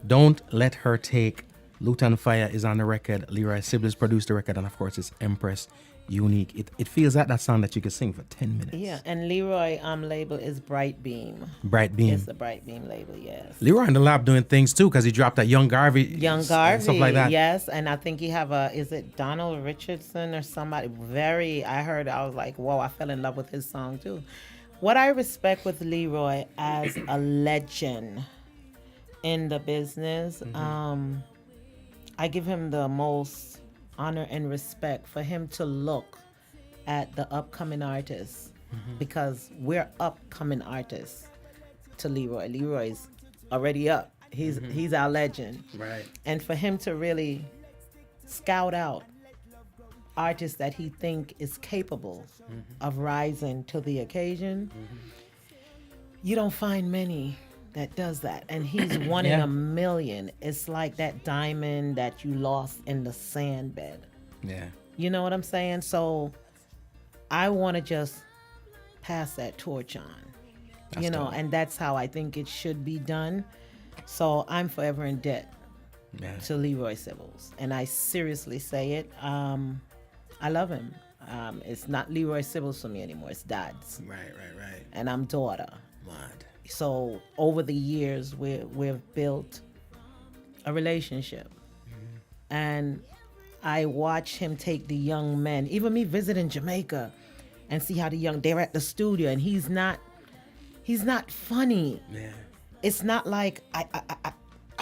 Don't let her take. Luton Fire is on the record. Leroy Sibbles produced the record, and of course, it's Empress Uneek. It feels like that song that you could sing for 10 minutes. Yeah, and Leroy label is Bright Beam. Bright Beam. It's the Bright Beam label, yes. Leroy in the lab doing things too, because he dropped that Young Garvey. Garvey, stuff like that. yes, and I think he have is it Donald Richardson or somebody? I was like, whoa, I fell in love with his song too. What I respect with Leroy as a legend in the business, I give him the most honor and respect for him to look at the upcoming artists, because we're upcoming artists to Leroy. Leroy's already up. He's our legend. Right. And for him to really scout out artists that he think is capable of rising to the occasion, you don't find many that does that. And he's one in a million. It's like that diamond that you lost in the sand bed. Yeah. You know what I'm saying? So I want to just pass that torch on. That's dope. And that's how I think it should be done. So I'm forever in debt to Leroy Sibbles. And I seriously say it. I love him. It's not Leroy Sibbles for me anymore. It's Dad's. Right. And I'm daughter. Mad. So over the years, we've built a relationship. And I watch him take the young men, even me visiting Jamaica, and see how they're at the studio, and he's not funny. Yeah. It's not like I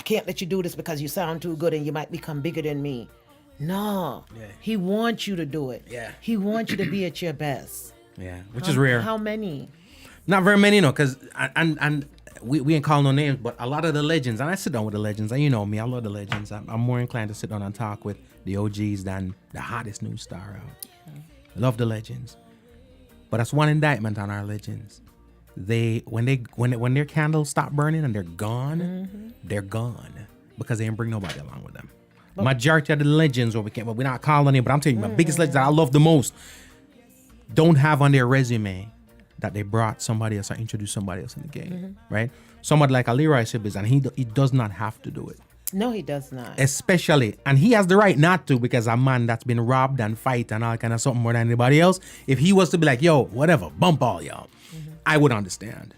can't let you do this because you sound too good and you might become bigger than me. No. Yeah. He wants you to do it. Yeah. He wants you to be at your best. Yeah, which is rare. How many? Not very many, because and we ain't calling no names, but a lot of the legends, and I sit down with the legends, and you know me, I love the legends. I'm more inclined to sit down and talk with the OGs than the hottest new star out. Yeah. Love the legends, but that's one indictment on our legends. When their candles stop burning and they're gone, they're gone because they didn't bring nobody along with them. Majority of the legends, we're not calling it, but I'm telling you, my biggest legends that I love the most don't have on their resume that they brought somebody else or introduced somebody else in the game, right? Somebody like a Leroy Sibbles, and he does not have to do it. No, he does not. Especially, and he has the right not to, because a man that's been robbed and fight and all kind of something more than anybody else, if he was to be like, yo, whatever, bump all y'all, I would understand.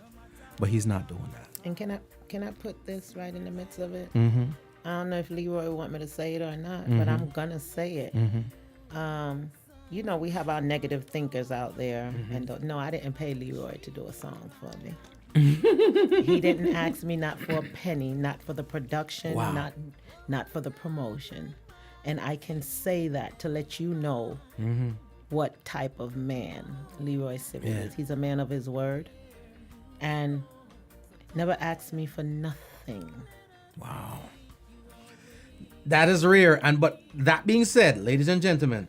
But he's not doing that. And can I put this right in the midst of it? I don't know if Leroy want me to say it or not, but I'm gonna say it. We have our negative thinkers out there, and no, I didn't pay Leroy to do a song for me. He didn't ask me, not for a penny, not for the production, not for the promotion. And I can say that to let you know what type of man Leroy Sibbles is. He's a man of his word, and never asked me for nothing. Wow. That is rare. But that being said, ladies and gentlemen,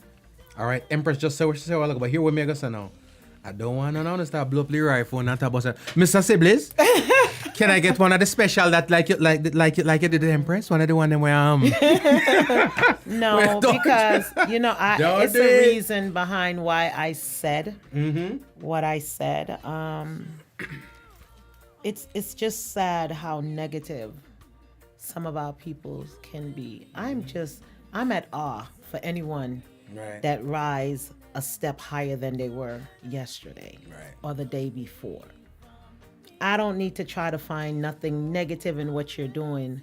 all right, Empress just said what she said a while ago, but here we make us now. I don't want to start blow up Leroy phone and talk about Mr. Sibbles. Can I get one of the special that like you did the Empress? One of the one that where No, because it's a reason behind why I said what I said. It's just sad how negative some of our peoples can be. I'm at awe for anyone that rise a step higher than they were yesterday or the day before. I don't need to try to find nothing negative in what you're doing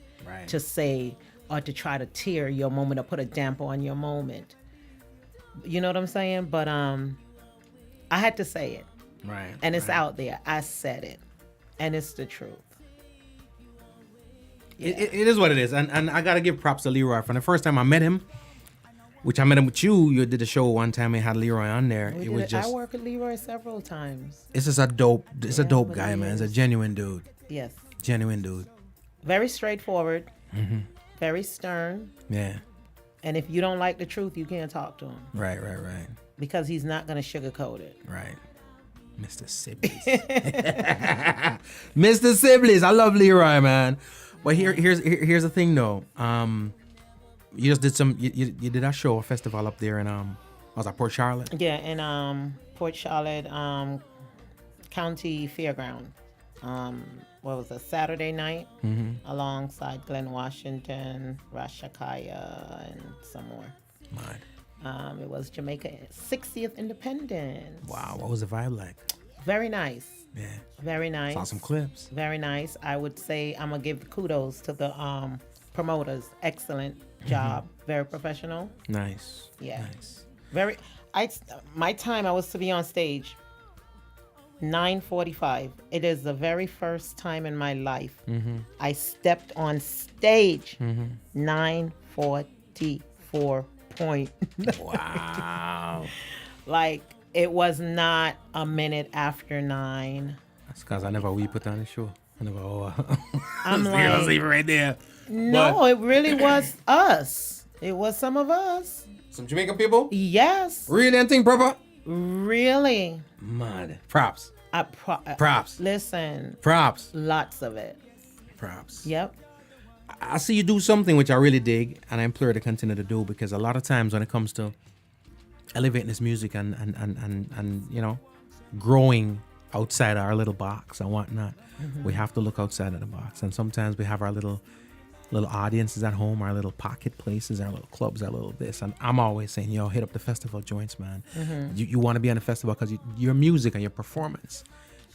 to say or to try to tear your moment or put a damper on your moment. You know what I'm saying? But I had to say it. Right. And it's out there. I said it. And it's the truth. Yeah. It is what it is. And I got to give props to Leroy. From the first time I met him, which I met him with you. You did a show one time and had Leroy on there. I worked with Leroy several times. It's just a dope guy, man. It's a genuine dude. Yes. Genuine dude. Very straightforward. Very stern. Yeah. And if you don't like the truth, you can't talk to him. Right. Because he's not going to sugarcoat it. Right. Mr. Sibley's. Mr. Sibley's. I love Leroy, man. But here's the thing, though. You just did you did a show, a festival up there in was that Port Charlotte? Yeah, in Port Charlotte County Fairground. What was it, Saturday night, alongside Glen Washington, Rashakaya, and some more. It was Jamaica's 60th independence. Wow, what was the vibe like? Very nice. Yeah. Very nice. Saw some clips. Very nice. I would say I'm gonna give kudos to the promoters. Excellent job. Very professional. Nice. Yeah. Nice. My time I was to be on stage 9:45. It is the very first time in my life I stepped on stage. 9:44 point. Wow. Like, it was not a minute after 9. That's because I never put on the show. I never. I'm let's leave it right there. No, it really was us. It was some of us. Some Jamaican people? Yes. Really anything proper? Really. Mad. Props. Props. Listen. Props. Lots of it. Props. Yep. I see you do something which I really dig, and I implore you to continue to do, because a lot of times when it comes to elevating this music and you know, growing outside our little box and whatnot, we have to look outside of the box. And sometimes we have our little audiences at home, our little pocket places, our little clubs, our little this. And I'm always saying, yo, hit up the festival joints, man. You want to be on the festival because your music and your performance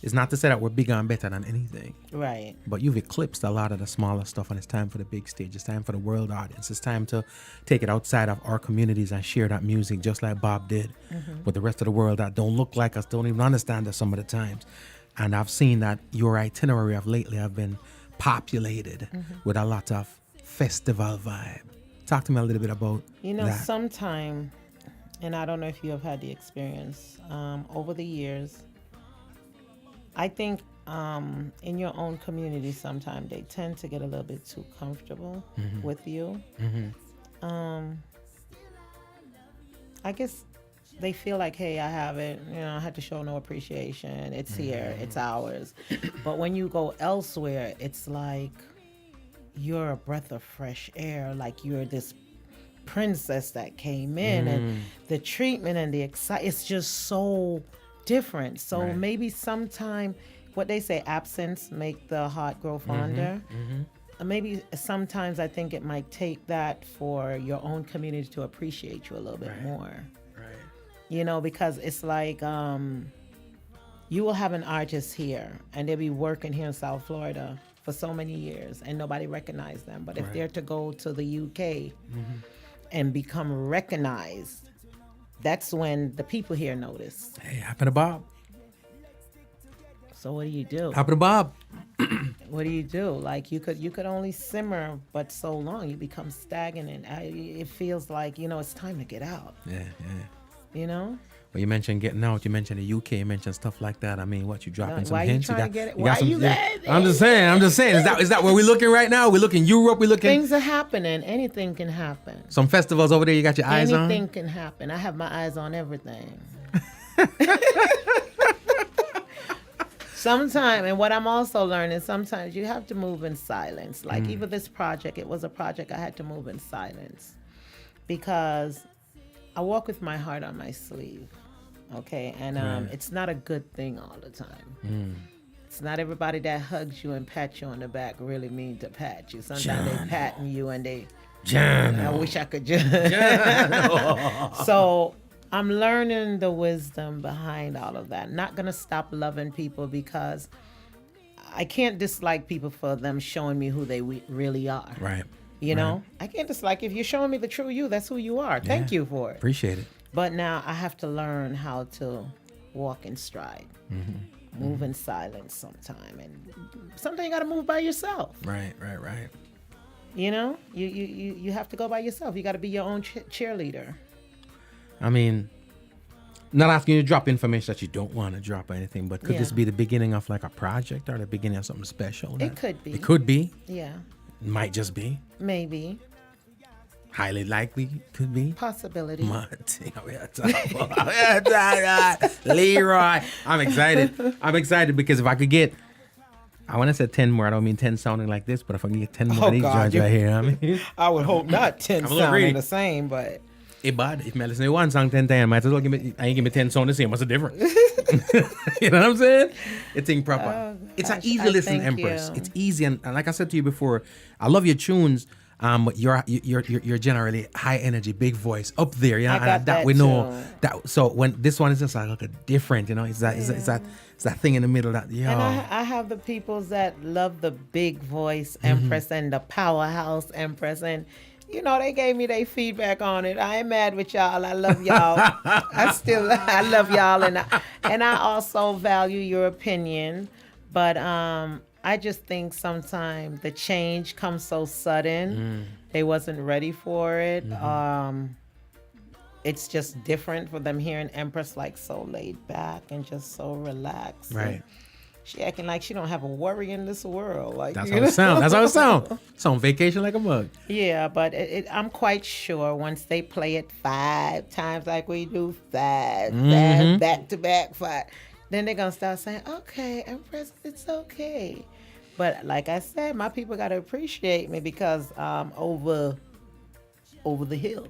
is not to say that we're bigger and better than anything. Right. But you've eclipsed a lot of the smaller stuff, and it's time for the big stage. It's time for the world audience. It's time to take it outside of our communities and share that music just like Bob did with the rest of the world that don't look like us, don't even understand us some of the times. And I've seen that your itinerary of lately have been populated with a lot of festival vibe. Talk to me a little bit about that. Sometime, and I don't know if you have had the experience, over the years, I think in your own community sometimes they tend to get a little bit too comfortable with you. I guess they feel like, hey, I have it, I had to show no appreciation. It's here, it's ours. But when you go elsewhere, it's like you're a breath of fresh air, like you're this princess that came in, and the treatment and the it's just so different. So maybe sometime, what they say, absence make the heart grow fonder. Maybe sometimes I think it might take that for your own community to appreciate you a little bit more. Because it's like you will have an artist here and they'll be working here in South Florida for so many years and nobody recognized them. But if they're to go to the UK and become recognized, that's when the people here notice. Hey, happened to Bob. So what do you do? Happened to Bob. What do you do? Like you could only simmer, but so long you become stagnant. It feels like it's time to get out. Yeah. Well, you mentioned getting out. You mentioned the UK. You mentioned stuff like that. I mean, what you dropping some hints? Why you trying to get it? Why you got it? I'm just saying. Is that where we're looking right now? We're looking Europe. We're looking. Things are happening. Anything can happen. Some festivals over there. You got your eyes on. Anything can happen. I have my eyes on everything. Sometimes, and what I'm also learning, sometimes you have to move in silence. Like even this project, it was a project I had to move in silence because I walk with my heart on my sleeve, okay? And it's not a good thing all the time. It's not everybody that hugs you and pats you on the back really mean to pat you. Sometimes they patting you and they, I wish I could just. So I'm learning the wisdom behind all of that. Not going to stop loving people because I can't dislike people for them showing me who they really are. Right. You know, I can't dislike if you're showing me the true you. That's who you are. Thank you for it. Appreciate it. But now I have to learn how to walk in stride, move in silence sometime, and sometimes you got to move by yourself. Right. You have to go by yourself. You got to be your own cheerleader. I mean, not asking you to drop information that you don't want to drop or anything, but could this be the beginning of like a project or the beginning of something special? It could be. It could be. Yeah. Might just be. Maybe. Highly likely could be. Possibility. Leroy. I'm excited because if I could get, I want to say 10 more. I don't mean 10 sounding like this, but if I can get 10 more of these joints right here, I mean. I would hope not 10 sounding the same, but. Hey, bud, if I listen to one song 10 times, I might as well give me 10 songs the same. What's the difference? You know what I'm saying? It's improper. Oh, it's an gosh, easy I listen, thank Empress. you. It's easy, and like I said to you before, I love your tunes. But you're generally high energy, big voice up there, yeah. I got that we know too. that. So when this one is just like a different, you know, it's that thing in the middle that And I have the peoples that love the big voice Empress and the powerhouse Empress, and you know they gave me their feedback on it. I ain't mad with y'all. I love y'all. I love y'all, and I also value your opinion, but I just think sometimes the change comes so sudden. They wasn't ready for it. It's just different for them hearing Empress like so laid back and just so relaxed. Right. She acting like she don't have a worry in this world. Like That's how it sounds. That's how it sounds. It's on vacation like a mug. Yeah, but I'm quite sure once they play it 5 times like we do, five back to back 5. Then they're going to start saying, okay, Empress, it's okay. But like I said, my people got to appreciate me because I'm over the hill.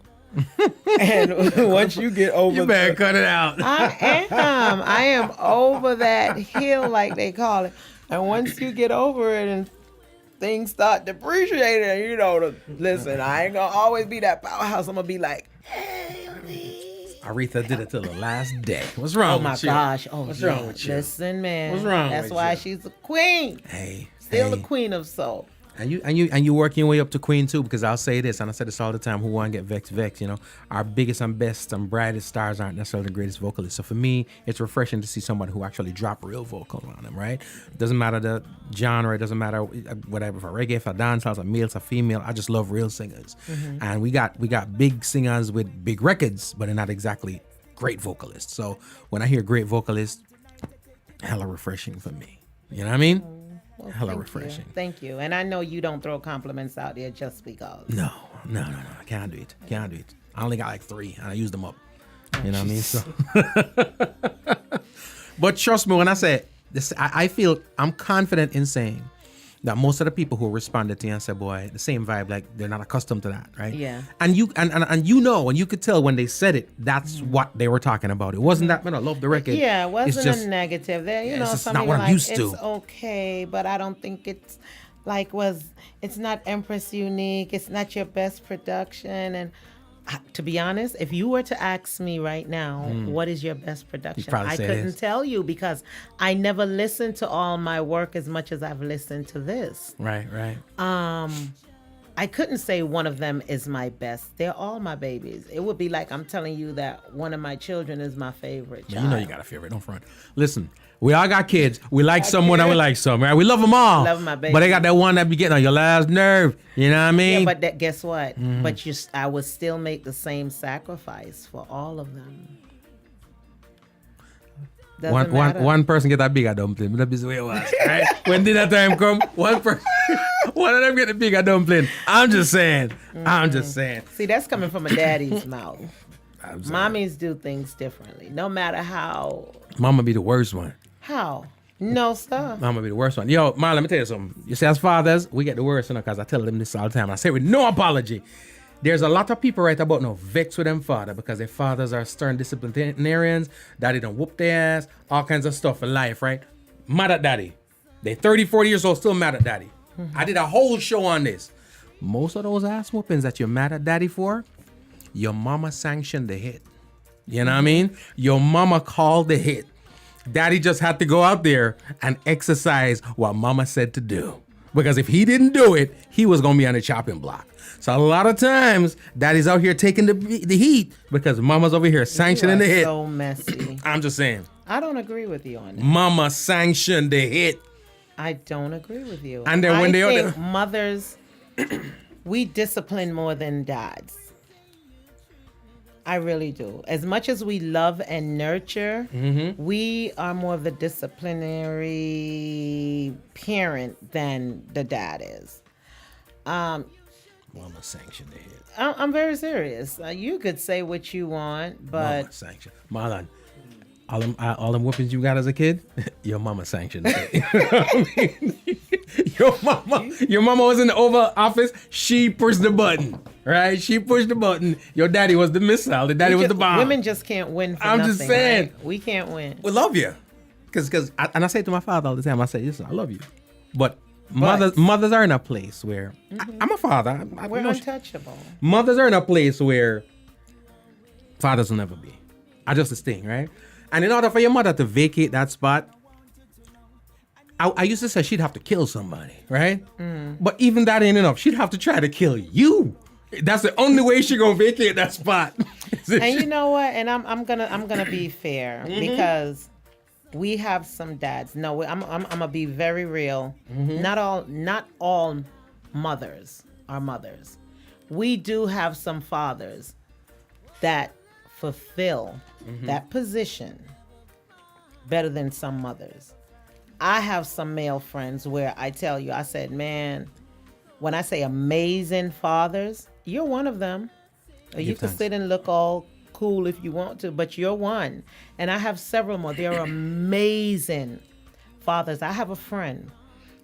And once you get over you better cut it out. I am over that hill, like they call it. And once you get over it and things start depreciating, you know, listen, I ain't going to always be that powerhouse. I'm going to be like, hey, Aretha did it till the last day. What's wrong with you? Oh, my gosh. Oh, What's wrong with you? Listen, man. What's wrong That's with why you? she's the queen. Hey. Still the queen of soul. And you work your way up to queen too, because I'll say this, and I say this all the time, who want to get vexed, you know, our biggest and best and brightest stars aren't necessarily the greatest vocalists. So for me, it's refreshing to see somebody who actually drop real vocals on them, right? It doesn't matter the genre, it doesn't matter whatever, for reggae, for dancehall, for male, for female, I just love real singers. And we got big singers with big records, but they're not exactly great vocalists. So when I hear great vocalists, hella refreshing for me. You know what I mean? Well, hella refreshing. Thank you. And I know you don't throw compliments out there just because. No. I can't do it. I only got like 3 and I used them up. You know what I mean? So but trust me when I say this, I feel I'm confident in saying that most of the people who responded to you and said, boy, the same vibe, like they're not accustomed to that, right? Yeah. And you know, and you could tell when they said it, that's what they were talking about. It wasn't that, man, I love the record. Yeah, it wasn't It's just, a negative. There, you know, it's just some not people what I'm like, used to. it's okay, but I don't think it's like it's not Empress Uneek. It's not your best production. And to be honest, if you were to ask me right now, what is your best production? probably I say couldn't this. tell you because I never listened to all my work as much as I've listened to this. Right. I couldn't say one of them is my best. They're all my babies. It would be like I'm telling you that one of my children is my favorite child. You know you got a favorite, don't front. Listen, we all got kids. We like someone and we like some, right? We love them all. Love my baby. But they got that one that be getting on your last nerve. You know what I mean? Yeah, but guess what? But I would still make the same sacrifice for all of them. Doesn't matter. One person get that bigger dumpling. But that's the way it was, right? When dinner time come, one of them get the bigger dumpling. I'm just saying. See, that's coming from a daddy's mouth. I'm sorry. Mommies do things differently, no matter how. Mama be the worst one. How? No, sir. Mama be the worst one. Yo, Ma, let me tell you something. You see, as fathers, we get the worst, you know, because I tell them this all the time. I say it with no apology. There's a lot of people right about now vexed with them father because their fathers are stern disciplinarians. Daddy don't whoop their ass, all kinds of stuff in life, right? Mad at daddy. They're 30, 40 years old, still mad at daddy. I did a whole show on this. Most of those ass whoopings that you're mad at daddy for, your mama sanctioned the hit. You know what I mean? Your mama called the hit. Daddy just had to go out there and exercise what mama said to do. Because if he didn't do it, he was going to be on the chopping block. So a lot of times, daddy's out here taking the heat because mama's over here sanctioning the hit. So messy. I'm just saying. I don't agree with you on that. Mama sanctioned the hit. I don't agree with you. And then when I think mothers, we discipline more than dads. I really do. As much as we love and nurture, we are more of the disciplinary parent than the dad is. Mama sanctioned the hit. I'm very serious. You could say what you want, but Mama sanctioned. Marlon, all them whoopings you got as a kid, your mama sanctioned it. You know what I mean? Your mama was in the Oval Office. She pushed the button, right? She pushed the button. Your daddy was the missile. The daddy was the bomb. women just can't win for I'm nothing. just saying. Right? We can't win. We love you, because I say to my father all the time. I say, listen, I love you, but mothers are in a place where I'm a father. We're untouchable. Mothers are in a place where fathers will never be. I just this thing, right? And in order for your mother to vacate that spot, I used to say she'd have to kill somebody, right? But even that ain't enough. She'd have to try to kill you. That's the only way she gonna vacate that spot. And you know what? And I'm gonna be fair because we have some dads. No, I'm gonna be very real. Not all mothers are mothers. We do have some fathers that fulfill that position better than some mothers. I have some male friends where I tell you, I said, man, when I say amazing fathers, you're one of them. You can sit and look all cool if you want to, but you're one. And I have several more. They're amazing fathers. I have a friend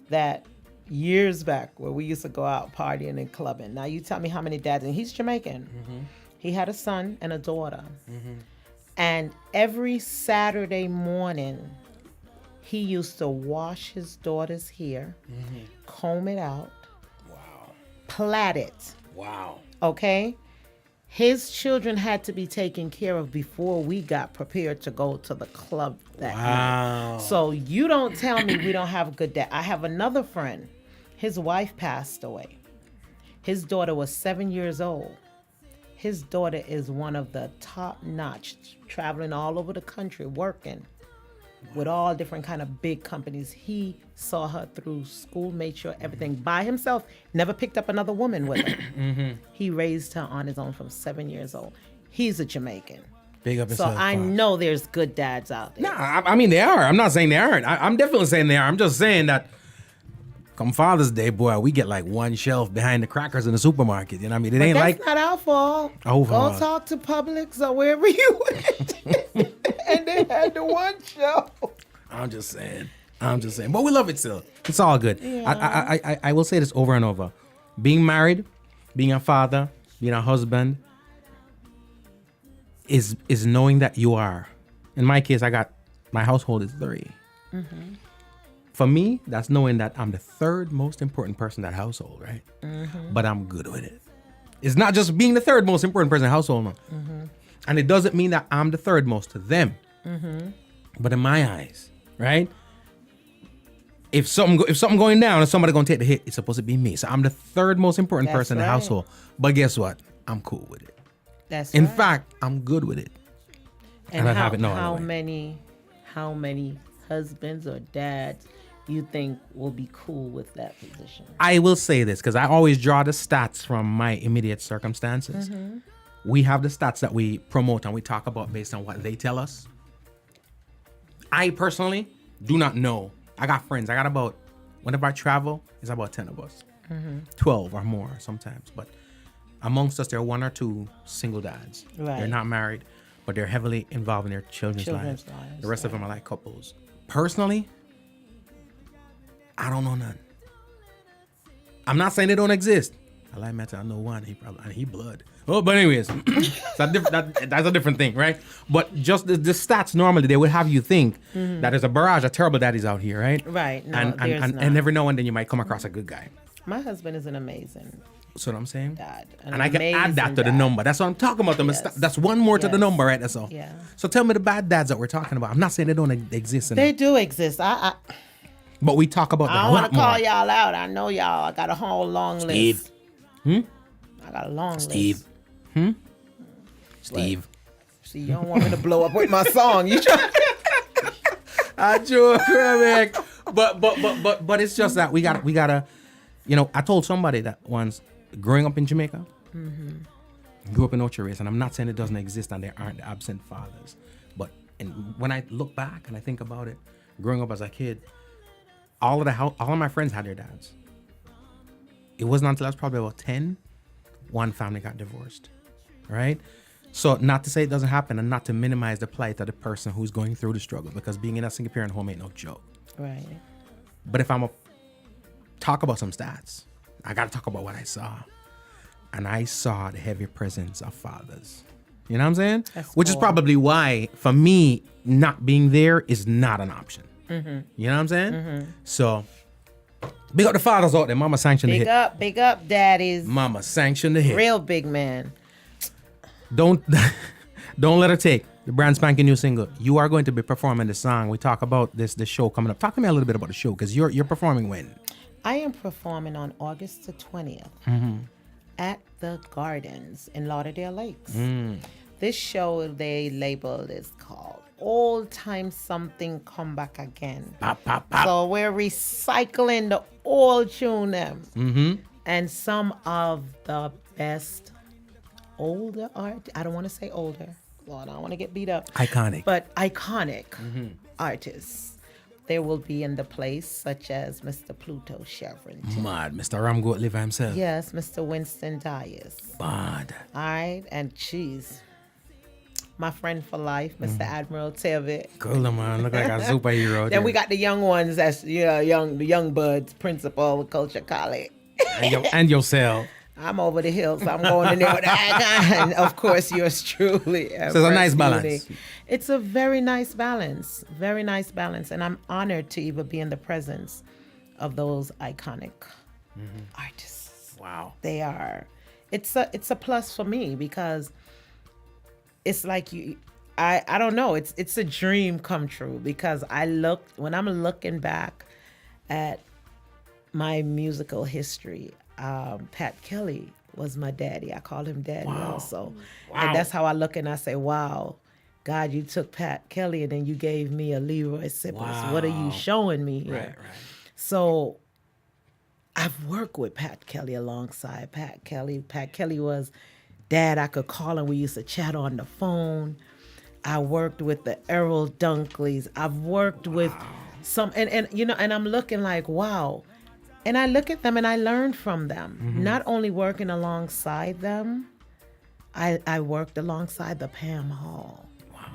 that years back where we used to go out partying and clubbing. Now you tell me how many dads, and he's Jamaican. He had a son and a daughter. And every Saturday morning, he used to wash his daughter's hair, comb it out, plait it. Wow. Okay? His children had to be taken care of before we got prepared to go to the club that night. So you don't tell me we don't have a good dad. I have another friend. His wife passed away. His daughter was 7 years old. His daughter is one of the top-notch, traveling all over the country, working with all different kind of big companies. He saw her through school, made sure everything by himself, never picked up another woman with her. He raised her on his own from 7 years old. He's a Jamaican. Big up So I know there's good dads out there. Nah, I mean, they are. I'm not saying they aren't. I'm definitely saying they are. I'm just saying that come Father's Day, boy, we get like one shelf behind the crackers in the supermarket. You know what I mean? It ain't that's like not our fault. Our Go fault. talk to Publix or wherever you went. And they had the one show. I'm just saying. But we love it still. It's all good. Yeah. I will say this over and over. Being married, being a father, being a husband is knowing that you are. In my case, my household is 3. For me, that's knowing that I'm the 3rd most important person in that household, right? But I'm good with it. It's not just being the 3rd most important person in the household, no. And it doesn't mean that I'm the 3rd most to them. But in my eyes, right? If something going down and somebody gonna take the hit, it's supposed to be me. So I'm the 3rd most important That's person in the right. household. But guess what? I'm cool with it. That's In right. fact, I'm good with it. And I have it no other way. How many husbands or dads you think will be cool with that position? I will say this because I always draw the stats from my immediate circumstances. We have the stats that we promote and we talk about based on what they tell us. I personally do not know. I got friends. Whenever I travel, it's about 10 of us. 12 or more sometimes. But amongst us, there are 1 or 2 single dads. Right. They're not married, but they're heavily involved in their children's lives. The rest of them are like couples. Personally, I don't know none. I'm not saying they don't exist. I like Matt. I know one. He blood. Oh, but anyways, that's a different thing, right? But just the stats normally they would have you think that there's a barrage of terrible daddies out here, right? Right. No, and every now and then you might come across a good guy. My husband is an amazing That's what I'm saying. dad. And I can add that to the number. That's what I'm talking about. Them. Yes. That's one more to the Yes. number, right? That's all. Yeah. So tell me the bad dads that we're talking about. I'm not saying they don't exist. They do exist. But we talk about them I a don't want lot to call more. y'all out. I know y'all. I got a whole long list. Hmm? I got a long Steve. list. Steve. See, you don't want me to blow up with my song. You try. I joke, Rick. But it's just that we gotta. You know, I told somebody that once, growing up in Jamaica, grew up in Ocho Rios, and I'm not saying it doesn't exist and there aren't absent fathers, but when I look back and I think about it, growing up as a kid, all of my friends had their dads. It wasn't until I was probably about 10 one family got divorced, right? So not to say it doesn't happen and not to minimize the plight of the person who's going through the struggle, because being in a single parent home ain't no joke. Right. But if I'm a talk about some stats, I got to talk about what I saw. And I saw the heavy presence of fathers. You know what I'm saying? Which is probably why, for me, not being there is not an option. Mm-hmm. You know what I'm saying? So, big up the fathers out there. Mama sanctioned the hit. Big up, daddies. Mama sanctioned the hit. Real big man. Don't let her take the brand spanking new single. You are going to be performing the song. We talk about the show coming up. Talk to me a little bit about the show, because you're performing when? I am performing on August the 20th at the Gardens in Lauderdale Lakes. This show they labeled is called Old Time Something Come Back Again. Pop, pop, pop. So we're recycling the old tune them and some of the best older art. I don't want to say older. Lord, I don't want to get beat up. Iconic. But iconic artists. There will be in the place, such as Mr. Pluto Chevron. Mad. Mr. Ramgoat Liver himself. Yes, Mr. Winston Dias. Bad. All right, and cheese. My friend for life, Mr. Admiral Tevitt. Cool, man. Look like a superhero. Then we got the young ones, that's the young buds, principal of Culture College. and yourself. I'm over the hills. I'm going in there with that. And of course, yours truly. So it's a nice balance. Uneek. It's a very nice balance. Very nice balance. And I'm honored to even be in the presence of those iconic artists. Wow. They are. It's a plus for me, because it's like I don't know. It's a dream come true, because when I'm looking back at my musical history, Pat Kelly was my daddy. I call him daddy also. And that's how I look and I say, wow, God, you took Pat Kelly and then you gave me a Leroy Sippers. Wow. What are you showing me here? Right. So I've worked with Pat Kelly alongside Pat Kelly. Pat Kelly was dad I could call and we used to chat on the phone. I worked with the Errol Dunkleys. I've worked with some, and I'm looking like, wow. And I look at them and I learn from them. Not only working alongside them, I worked alongside the Pam Hall. Wow.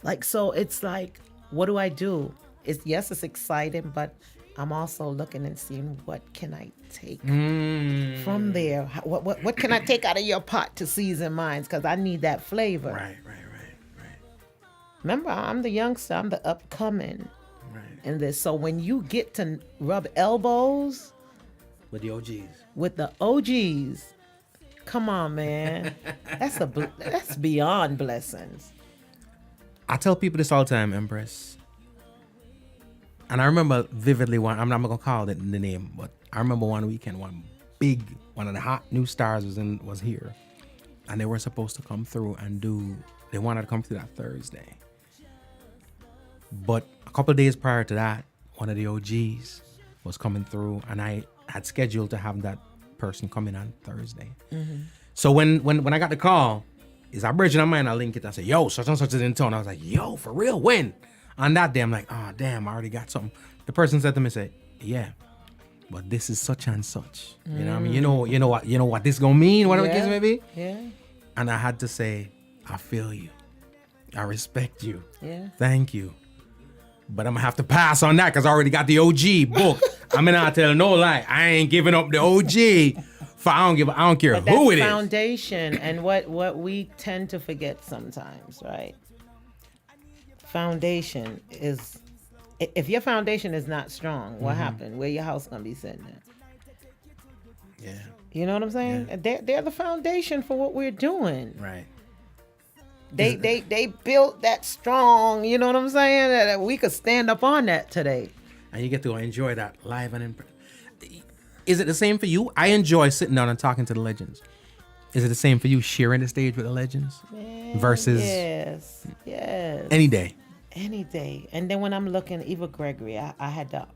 Like, so it's like, what do I do? It's exciting, but I'm also looking and seeing what can I take from there. What can I take out of your pot to season mine? Because I need that flavor. Right. Remember, I'm the youngster. I'm the upcoming in this. So when you get to rub elbows with the OGs, come on, man. That's beyond blessings. I tell people this all the time, Empress. And I remember vividly one, I'm not going to call it the name, but I remember one weekend, one of the hot new stars was here. And they were supposed to come through and they wanted to come through that Thursday. But a couple of days prior to that, one of the OGs was coming through, and I had scheduled to have that person come in on Thursday. So when I got the call, is I bridge in my mind, I link it, I say, yo, such and such is in town. I was like, yo, for real, when? On that day, I'm like, oh, damn, I already got something. The person said to me, say, yeah, but this is such and such. You know what I mean? You know what this gonna mean, whatever the case may be? Yeah. And I had to say, I feel you. I respect you. Yeah. Thank you. But I'm gonna have to pass on that because I already got the OG book. I mean, I tell no lie. I ain't giving up the OG. I don't care who it is. Foundation, and what we tend to forget sometimes, right? Foundation is, if your foundation is not strong, what happened? Where your house gonna be sitting at? Yeah. You know what I'm saying? Yeah. They're the foundation for what we're doing. Right. They built that strong, you know what I'm saying? That we could stand up on that today. And you get to enjoy that live and in. Is it the same for you? I enjoy sitting down and talking to the legends. Is it the same for you, sharing the stage with the legends? Man, versus yes. Any day. And then when I'm looking, Eva Gregory, I had the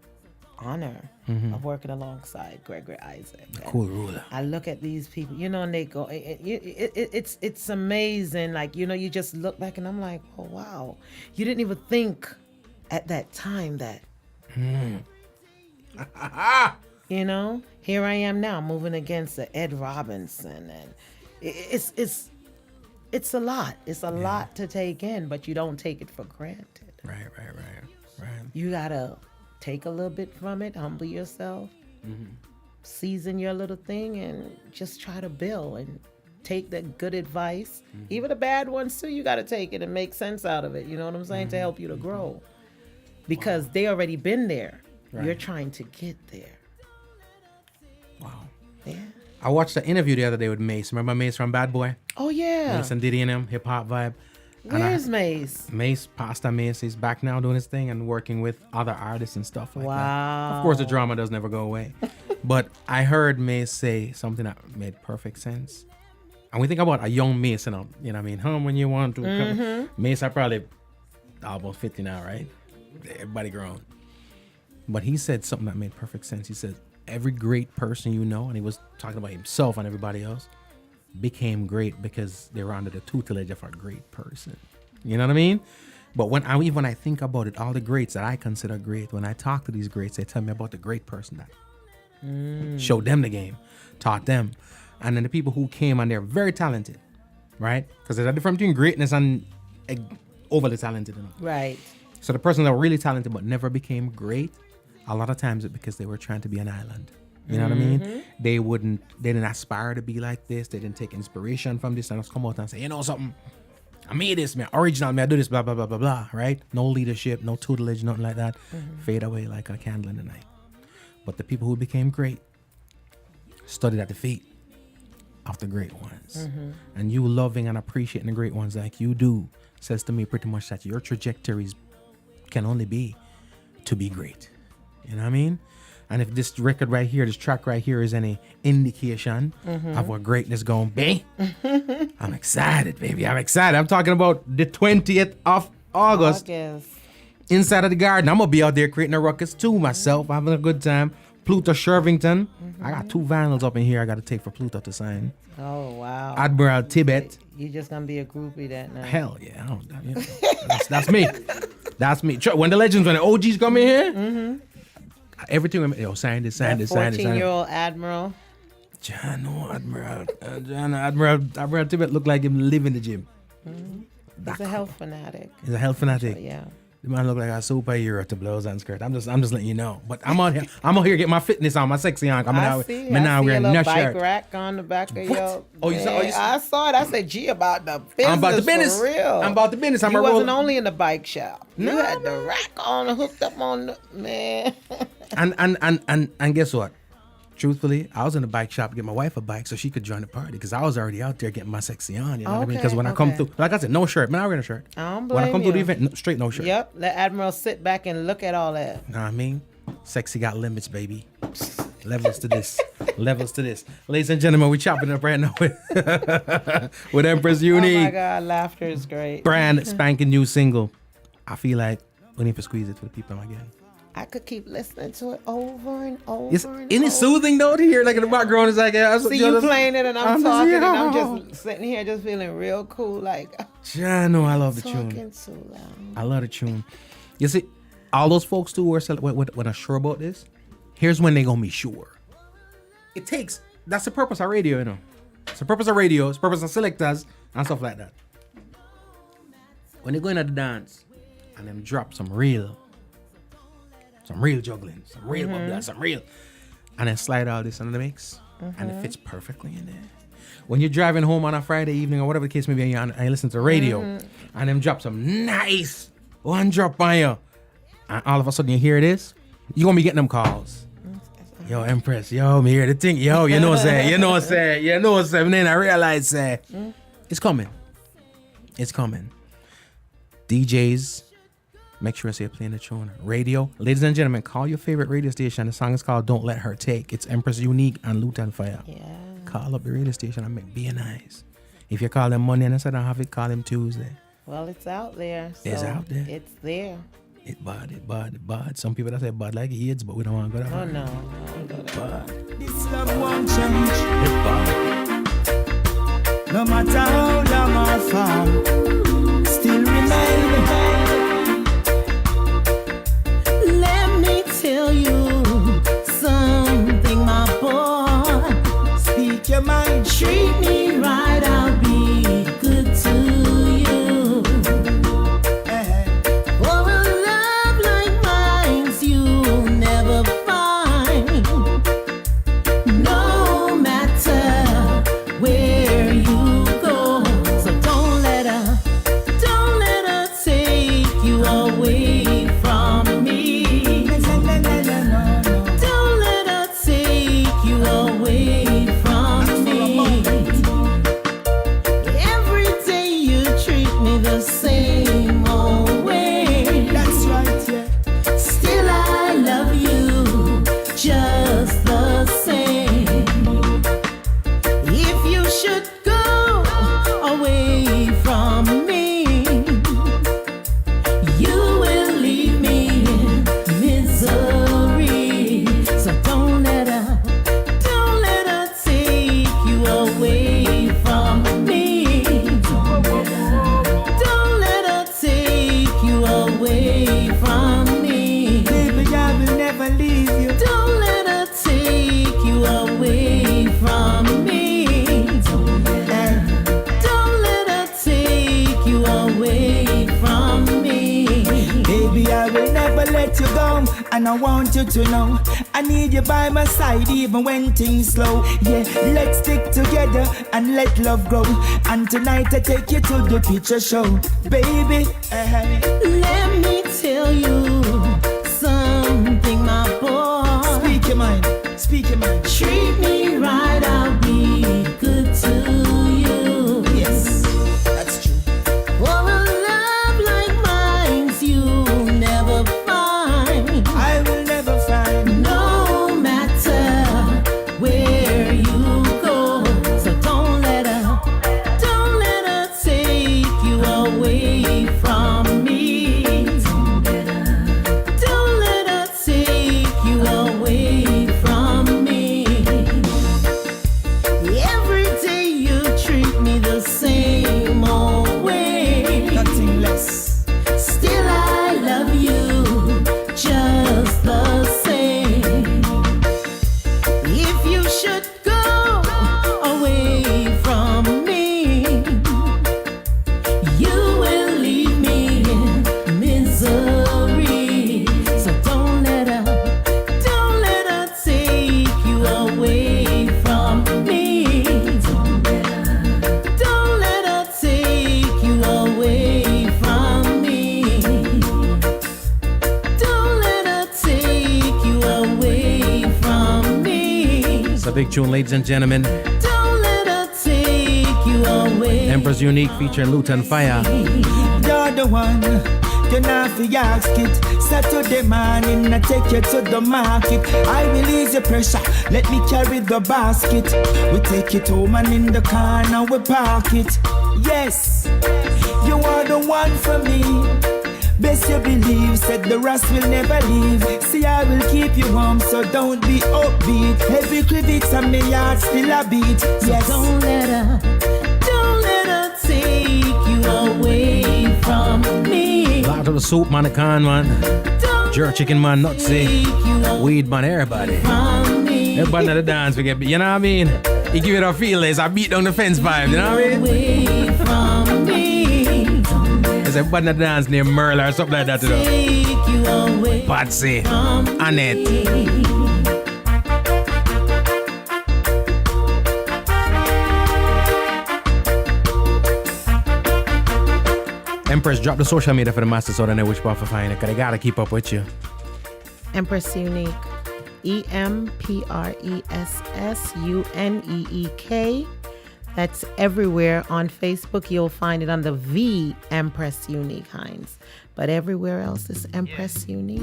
honor of working alongside Gregory Isaac. The cool ruler. I look at these people, and they go, it's amazing. Like, you just look back and I'm like, oh, wow. You didn't even think at that time that. You know, here I am now moving against the Ed Robinson, and it's a lot. It's a lot to take in, but you don't take it for granted. Right. You gotta take a little bit from it, humble yourself, season your little thing, and just try to build and take the good advice, even the bad ones too. You gotta take it and make sense out of it. You know what I'm saying? To help you to grow, because they already been there. Right. You're trying to get there. Wow. Yeah. I watched the interview the other day with Mace. Remember Mace from Bad Boy? Oh yeah. Mace and Diddy and him, hip hop vibe. Where's Mace? Mace, Pastor Mace, he's back now doing his thing and working with other artists and stuff like that. Wow. Of course, the drama does never go away. But I heard Mace say something that made perfect sense. And we think about a young Mace, you know what I mean? When you want to. Come. Mace, I probably almost 50 now, right? Everybody grown. But he said something that made perfect sense. He said, every great person you know, and he was talking about himself and everybody else, became great because they were under the tutelage of a great person. You know what I mean? But when I think about it, all the greats that I consider great, when I talk to these greats, they tell me about the great person that showed them the game, taught them. And then the people who came and they're very talented, right? Because there's a difference between greatness and overly talented. You know? Right. So the person that were really talented but never became great, a lot of times it's because they were trying to be an island. You know what I mean? They didn't aspire to be like this. They didn't take inspiration from this and just come out and say, you know something, I made this, man, original, man, I do this, blah, blah, blah, blah, blah, right? No leadership, no tutelage, nothing like that. Fade away like a candle in the night. But the people who became great studied at the feet of the great ones. And you loving and appreciating the great ones like you do says to me pretty much that your trajectories can only be to be great. You know what I mean? And if this record right here, this track right here is any indication of what greatness gonna be, I'm excited, baby. I'm excited. I'm talking about the 20th of August. Inside of the Garden. I'm gonna be out there creating a ruckus too myself, having a good time. Pluto Shervington. I got 2 vinyls up in here I gotta take for Pluto to sign. Oh wow. Admiral Tibet. You just gonna be a groupie that night. Hell yeah. That's me. That's me. When the legends, when the OGs come in here, everything, sign this, sign this, sign this. 14-year-old Admiral. Admiral Tibet looked like him live in the gym. He's a health fanatic. He's a health fanatic. Yeah. The man look like a superhero to blouse and skirt. I'm just letting you know. But I'm out here getting my fitness on, my sexy on. I see a little bike rack on the back of your. Oh, you saw? I saw it. I said, "Gee, about the business." I'm about the business. For real. I'm about the business. You wasn't only in the bike shop. You had the rack on, hooked up on the man. and guess what? Truthfully, I was in the bike shop to get my wife a bike so she could join the party because I was already out there getting my sexy on. You know what I mean? Because when I come through, like I said, no shirt. Man, I wear a shirt. I don't blame When I come you. through the event, straight no shirt. Yep. Let Admiral sit back and look at all that. Know what I mean? Sexy got limits, baby. Levels to this. Levels to this. Ladies and gentlemen, we chopping up right now with Empress Uneek. Oh my God, laughter is great. Brand spanking new single. I feel like we need to squeeze it for the people again. I could keep listening to it over and over. Isn't it soothing though to hear like in the background? It's like see you playing it and I'm talking and I'm just sitting here just feeling real cool. Like yeah, I know I love the tune. Talking too loud. I love the tune. You see, all those folks too when are sure about this, here's when they gonna be sure. It takes that's the purpose of radio, you know. It's the purpose of radio. It's the purpose of selectors and stuff like that. When they go into the dance and them drop some real juggling, some real bubbling, some real, and then slide all this into the mix, and it fits perfectly in there. When you're driving home on a Friday evening or whatever the case may be, and you listen to radio, and them drop some nice one drop on you, and all of a sudden you hear this, you're gonna be getting them calls. Yo, Empress, yo, me hear the thing, yo, you know what I'm saying, and then I realize, it's coming. DJs, make sure you're playing the tune. Radio, ladies and gentlemen, call your favorite radio station. The song is called "Don't Let Her Take." It's Empress Uneek and Lutan Fire. Yeah. Call up the radio station and be nice. If you call them Monday and I said I don't have it, call them Tuesday. Well, it's out there. So it's out there. It's there. It bad. Some people that say bad like AIDS, but we don't want to go that far. Oh no. Bad. This love won't change. It bad. No matter how long or far, still remain. Let me tell you something. And I want you to know I need you by my side even when things slow. Yeah, let's stick together and let love grow. And tonight I take you to the picture show, baby. Let me tell you something, my boy. Speak your mind, speak your mind. Treat me right, I'll be good to you. Yes, that's true. For a love like mine's you'll never find. I will never find. No matter where you go. So don't let her take you away from me. Don't let her take you away from me. Every day you treat me the same old way. Nothing less. Still I love you just the same. If you should go away from me, you will leave me in misery. So don't let her take you away from me. Don't let her take you away from me. Don't let her take you away from me. It's a big tune, ladies and gentlemen. Don't let her take you away. Empress Uneek featuring Luton Fire. You're the one, you not fi ask it. Saturday morning, I take you to the market. I will ease your pressure, let me carry the basket. We take it home and in the corner we park it. Yes, you are the one for me. Best you believe, said the rest will never leave. See, I will keep you warm, so don't be upbeat. Every critics and me heart still a beat. Yes, Don't let her take you away from me. Lot of the soup, man, the con, man. Jerk chicken, man, nutsy. Weed, man, everybody. Everybody at the dance, we get, you know what I mean? You give it a feel, it's a beat down the fence vibe, you know what I mean? Away from me. There's everybody at the dance named Merle or something like that, you know? Take you away Patsy, from Annette. me. Empress, drop the social media for the masses so they know which part to find it, because they got to keep up with you. Empress Uneek. EmpressUneek. That's everywhere on Facebook. You'll find it under the Empress Uneek Hines. But everywhere else is Empress Uneek.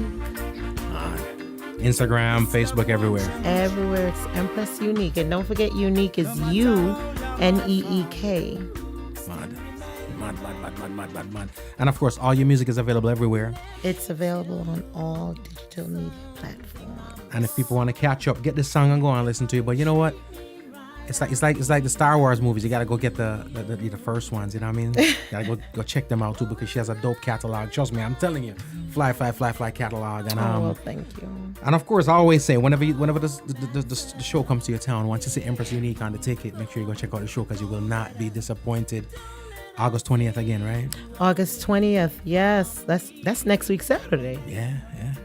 Instagram, Facebook, everywhere. Everywhere it's Empress Uneek. And don't forget, Unique is UNEEK. Mad. And of course, all your music is available everywhere. It's available on all digital media platforms. And if people want to catch up, get this song and go on and listen to it. But you know what? It's like the Star Wars movies. You gotta go get the first ones. You know what I mean? You gotta go check them out too, because she has a dope catalog. Trust me, I'm telling you, fly catalog. And well, thank you. And of course, I always say whenever the show comes to your town, once you see Empress Uneek on the ticket, make sure you go check out the show, because you will not be disappointed. August 20th again, right? August 20th, yes. That's next week Saturday. Yeah,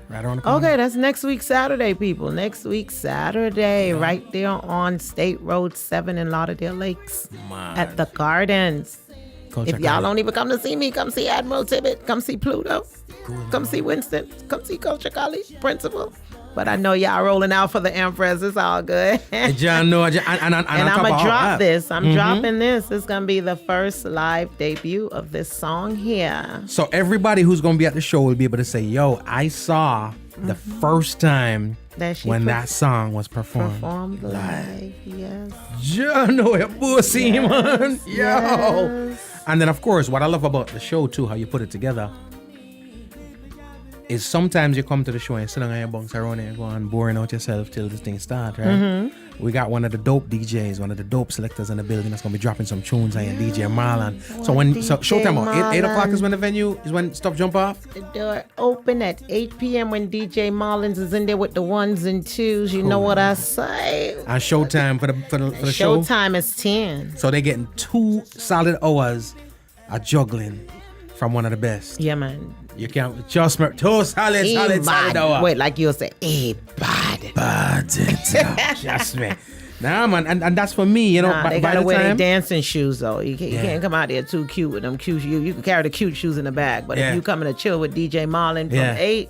right around the corner. Okay, that's next week Saturday, people. Next week Saturday, right there on State Road 7 in Lauderdale Lakes at the Gardens. If y'all don't even come to see me, come see Admiral Tibbet, come see Pluto, come see Winston, come see Culture College Principal. But I know y'all rolling out for the Empress. It's all good. John, no, and I'm going to drop this. I'm dropping this. It's going to be the first live debut of this song here. So everybody who's going to be at the show will be able to say, yo, I saw the first time when that song was performed live. Yes. John, no, pussy, man. Yo. Yes. And then, of course, what I love about the show, too, how you put it together, is sometimes you come to the show and sit down on your bunks around and go on boring out yourself till this thing starts, right? We got one of the dope DJs, one of the dope selectors in the building that's gonna be dropping some tunes on your DJ Marlon. So showtime about 8 o'clock is when the venue is when stuff jump off. The door open at 8 p.m. when DJ Marlins is in there with the ones and twos. You know what I say? And showtime for the show. Showtime is 10. So they're getting 2 solid hours of juggling from one of the best. Yeah, man. You can't just too solid. Wait, like you'll say, Just me. Nah, man, and that's for me, you know. Nah, they gotta wear their dancing shoes though. You can't come out there too cute with them cute shoes. You can carry the cute shoes in the bag, but if you coming to chill with DJ Marlon from 8,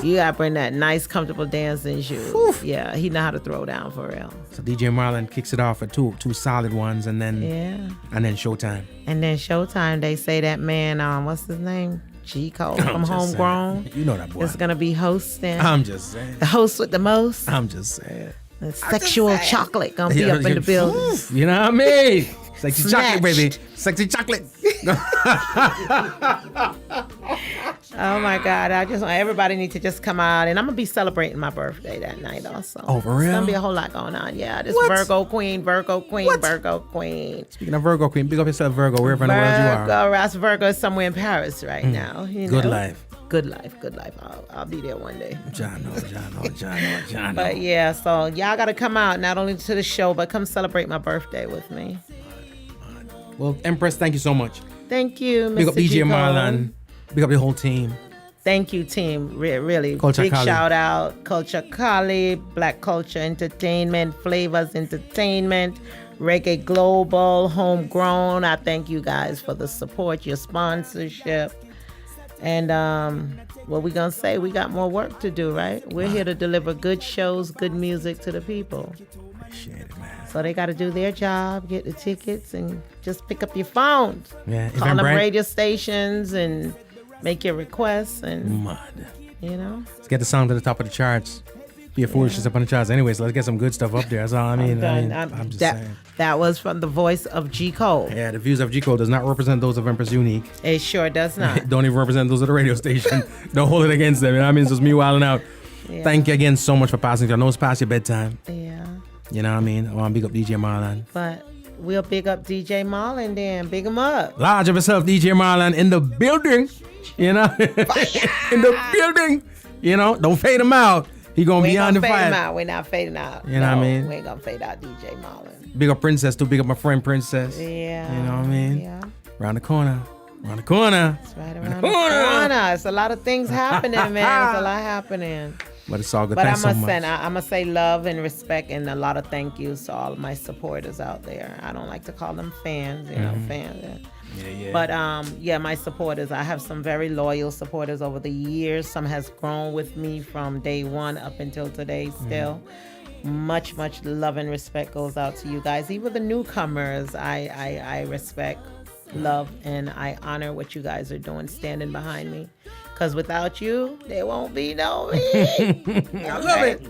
you gotta bring that nice, comfortable dancing shoes. Yeah, he know how to throw down for real. So DJ Marlon kicks it off with two solid ones, and then Showtime. And then Showtime, they say that man, what's his name? G Cole from Homegrown. You know that boy. It's gonna be hosting. I'm just saying. The host with the most. I'm just saying. The sexual chocolate gonna be up in the building. You know what I mean? Sexy chocolate, baby. Sexy chocolate. Oh my God! I just want everybody need to just come out, and I'm gonna be celebrating my birthday that night also. Oh, for real? It's gonna be a whole lot going on. Yeah, this Virgo Queen. Speaking of Virgo Queen, big up yourself, Virgo, wherever in the world you are. Virgo is somewhere in Paris right now. Good life. Good life. I'll be there one day. John. But yeah, so y'all gotta come out not only to the show, but come celebrate my birthday with me. Well, Empress, thank you so much. Thank you, Mr. Big up DJ G Cole. Marlon. Big up the whole team. Thank you, team. Really. Culture Big Kali. shout out. Culture Kali, Black Culture Entertainment, Flavors Entertainment, Reggae Global, Homegrown. I thank you guys for the support, your sponsorship. And what we gonna say? We got more work to do, right? We're here to deliver good shows, good music to the people. Appreciate it, man. So they got to do their job, get the tickets, and just pick up your phones. Yeah, call them radio stations and make your requests, and you know. Let's get the song to the top of the charts. Be a foolishness up on the charts. Anyways, let's get some good stuff up there. That's all I mean. I'm just saying. That was from the voice of G Cole. Yeah, the views of G Cole does not represent those of Empress Uneek. It sure does not. Don't even represent those of the radio station. Don't hold it against them. You know what I mean? It's just me wilding out. Yeah. Thank you again so much for passing. I know it's past your bedtime. Yeah. You know what I mean? I want to big up DJ Marlon. But we'll big up DJ Marlon then. Big him up. Large of yourself, DJ Marlon in the building. You know? In the building. You know? Don't fade him out. He going to be on the fire. We're not fading out. You know what I mean? We ain't going to fade out DJ Marlon. Big up Princess too. Big up my friend Princess. Yeah. You know what I mean? Yeah. Around the corner. Around the corner. It's right around the corner. It's a lot of things happening, man. It's a lot happening. But it's all good. But Thanks so much. I'm going to say love and respect and a lot of thank yous to all of my supporters out there. I don't like to call them fans, you know, fans. Yeah. But my supporters. I have some very loyal supporters over the years. Some has grown with me from day one up until today still. Much love and respect goes out to you guys. Even the newcomers, I respect, love, and I honor what you guys are doing, standing behind me. Because without you, there won't be no me. I love it.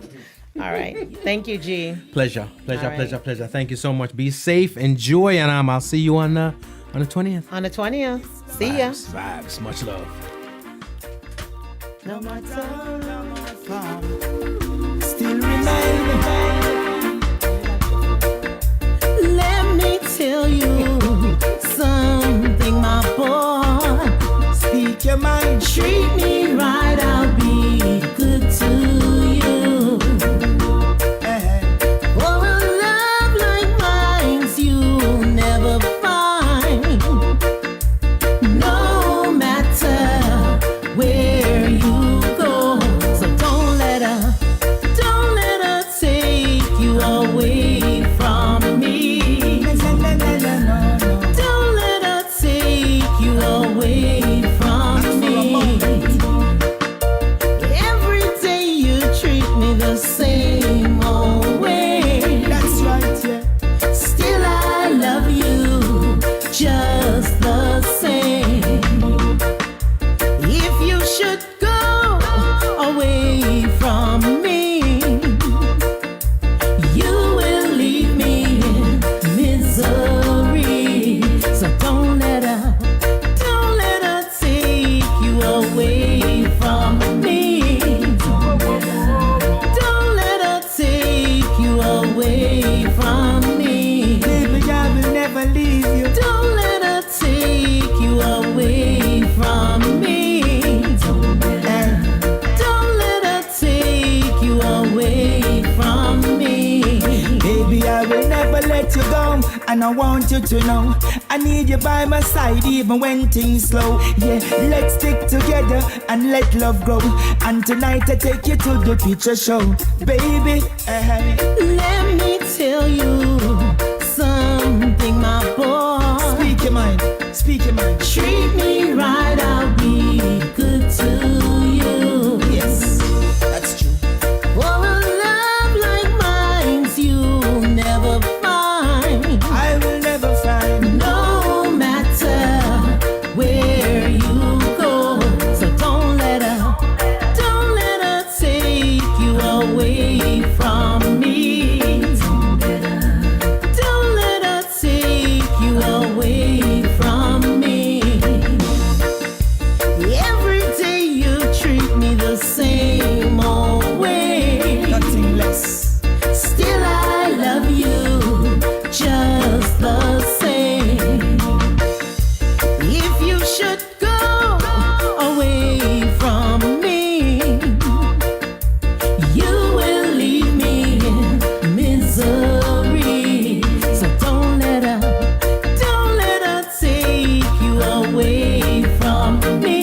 All right. Thank you, G. Pleasure. Thank you so much. Be safe. Enjoy. And I'll see you on the 20th. On the 20th. See ya. Vibes. Much love. No matter how far, still remain. Let me tell you something, my boy. Speak your mind. Treat me right, I'll be good to you. For a love like mine's you'll never find. No matter where you go, so don't let her take you away from me. Don't let her take you away from me. Every day you treat me the same old way. That's right, yeah. Still I love you just the same. If you should go away from me, you will leave me in misery. So don't let her take you away from me. Don't let her take you away from me. Baby, I will never leave you. Don't let her take you away from me. Don't let her take you away from me. Baby, I will never let you go. I And I want you to know I need you by my side even when things slow. Yeah, let's stick together and let love grow. And tonight I take you to the picture show, baby. Let me tell you something, my boy. Speak your mind, speak your mind. Treat me right, I'll be good to you. Yes, that's true. For a love like mine's you'll never find. I will never find. No matter where you go. So don't let her take you away from me. Don't let her take you away from me. Every day you treat me the same old way. Nothing less. Still I love you just the same. If you should go away from me, you will leave me in misery. So don't let her take you away from me.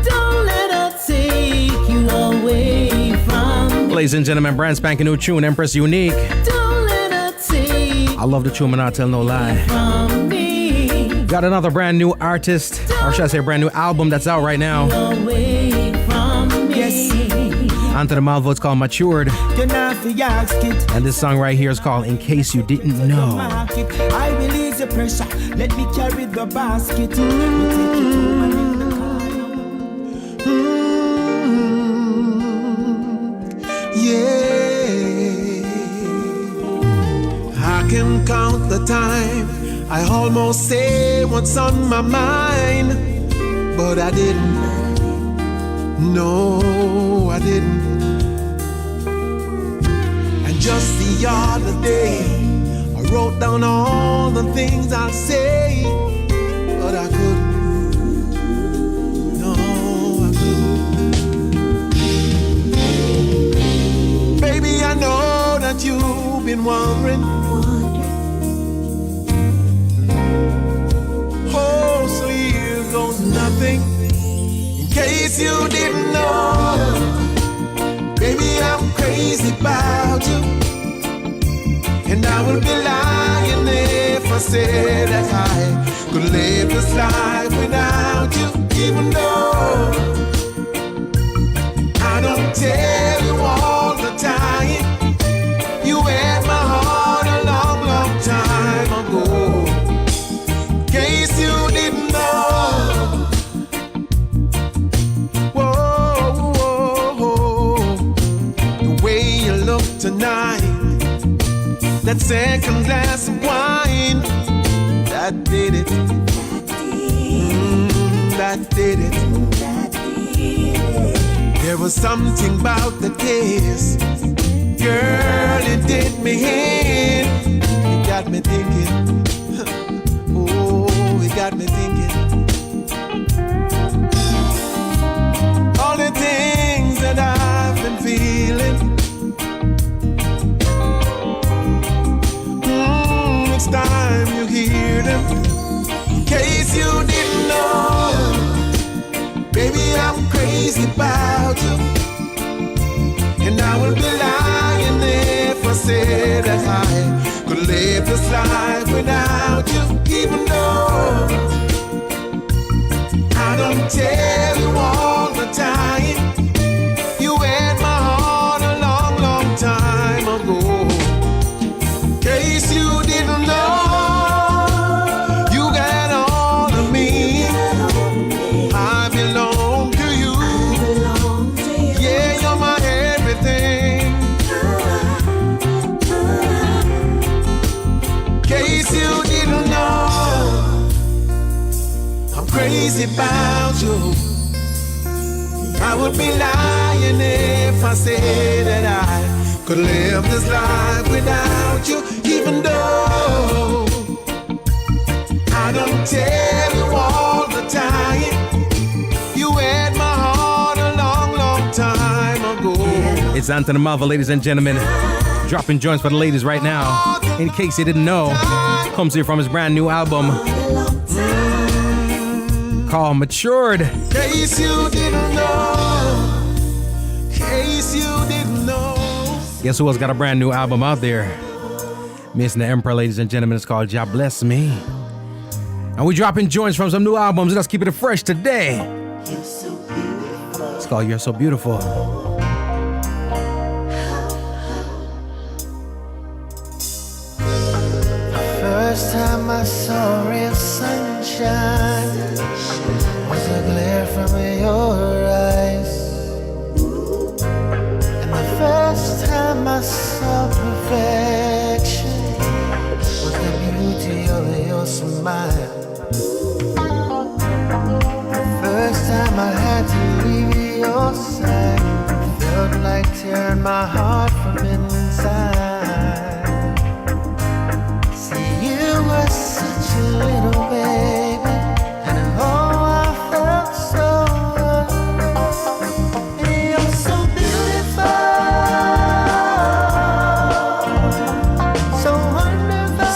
Don't let her take you away from me. Ladies and gentlemen, brand spanking new tune, Empress Uneek. Don't let her take I love the tune, and I'll tell no lie. from me. Got another brand new artist, or should I say brand new album that's out right now. Away from me. Yes. Onto the Malvo, it's called Matured. You're not the ask it. And this song right here is called In Case You Didn't Know. I release the pressure. Let me carry the basket. We take it home and in the I can count the time I almost say what's on my mind, but I didn't. No, I didn't. And just the other day I wrote down all the things I'd say, but I couldn't. No, I couldn't. Baby, I know that you've been wondering. Oh, so here goes nothing. In case you didn't know, baby, I'm crazy about you. And I would be lying if I said that I could live this life without you. Even though I don't tell you all the time, you had my heart a long, long time ago. In case you didn't know, whoa, whoa, whoa. The way you look tonight, that second glass of wine, that did it. That did it. There was something about the kiss, girl, it did me in. It got me thinking. Oh, it got me thinking. All the things that I've been feeling. It's time you hear them. In case you didn't know, baby, I'm crazy about you. And I would be lying if I said that I could live this life without you. Even though I don't tell you all the time, you had my heart a long, long time ago. In case you didn't know, you got all of me. I belong to you. Yeah, you're my everything. In case you didn't know, I'm crazy about you. I would be lying if I said that I could live this life without you. Even though I don't tell you all the time, you had my heart a long, long time ago. It's Anthony Malvo, ladies and gentlemen. Dropping joints for the ladies right now. In case you didn't know, comes here from his brand new album called Matured. Case you didn't know. Case you didn't know. Guess who else got a brand new album out there? Missing the Emperor, ladies and gentlemen. It's called God Bless Me. And we dropping joints from some new albums. Let's keep it fresh today. It's called You're So Beautiful. First time I saw real sunshine was a glare from your eyes. And the first time I saw perfection was the beauty of your smile. The first time I had to leave your side, felt like tearing my heart from inside. See, you were such a little baby, and oh, I felt so alone. And you're so beautiful, so wonderful,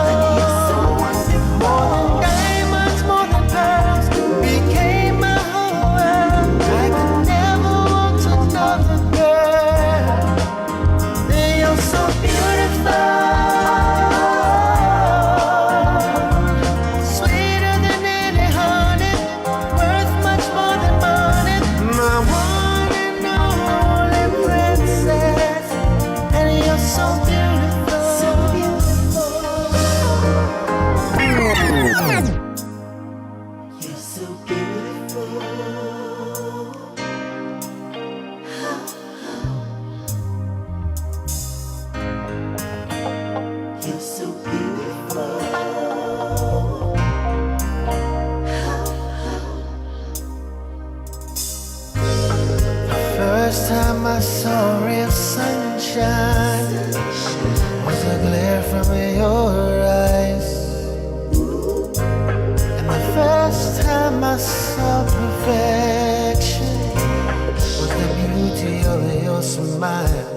and you're so wonderful. More than diamonds, more than pearls, became my whole world. I could never want another girl. And you're so beautiful, sweeter than any honey, worth much more than money. My one and only princess, and you're so beautiful, so beautiful. You're so beautiful. You're so beautiful. First time I saw real sunshine was a glare from your eyes. And the first time I saw perfection was the beauty of your smile.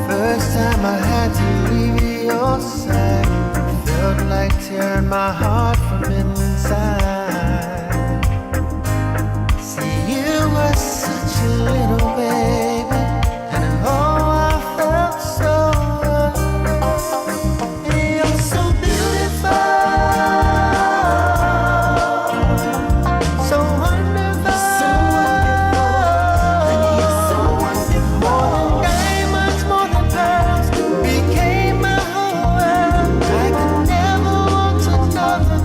First time I had to leave your side, felt like tearing my heart from inside. See, you were such a little baby, and oh, I felt so alone. And you're so beautiful, so wonderful, and you're so wonderful. More than diamonds, more than pearls, became my whole world. I could never want another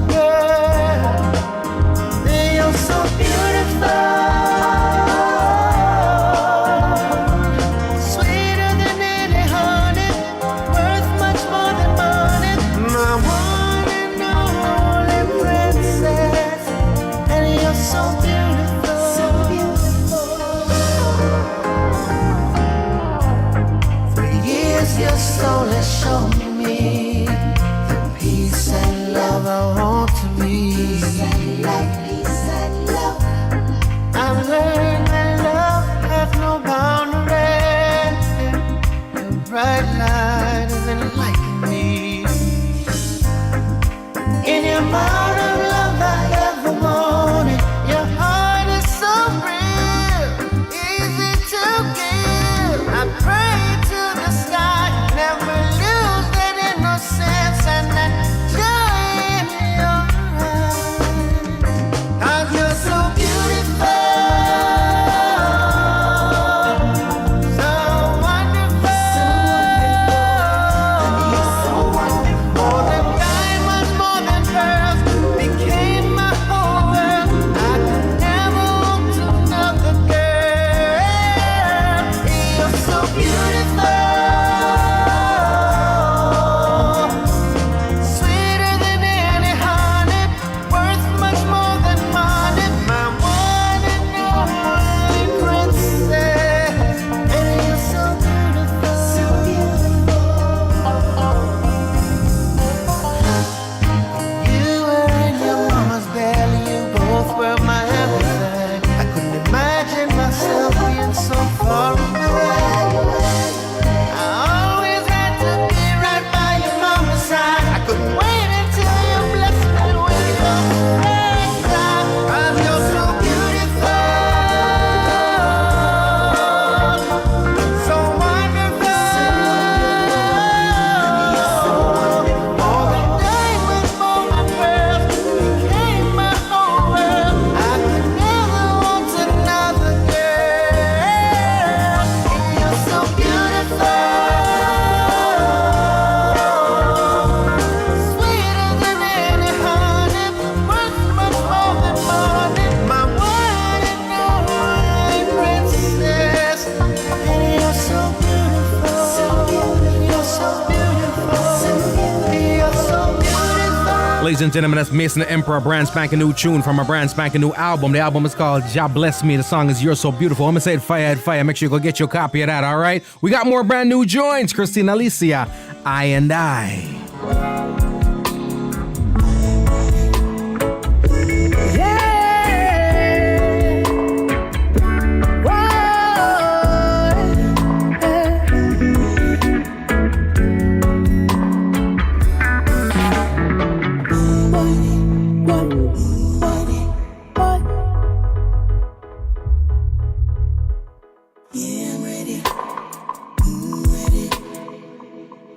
Ladies and gentlemen, that's Mason the Emperor, a brand spanking new tune from a brand spanking new album. The album is called Ja Bless Me. The song is You're So Beautiful. I'm going to say it fire at fire. Make sure you go get your copy of that, all right? We got more brand new joints. Christina Alicia, I and I.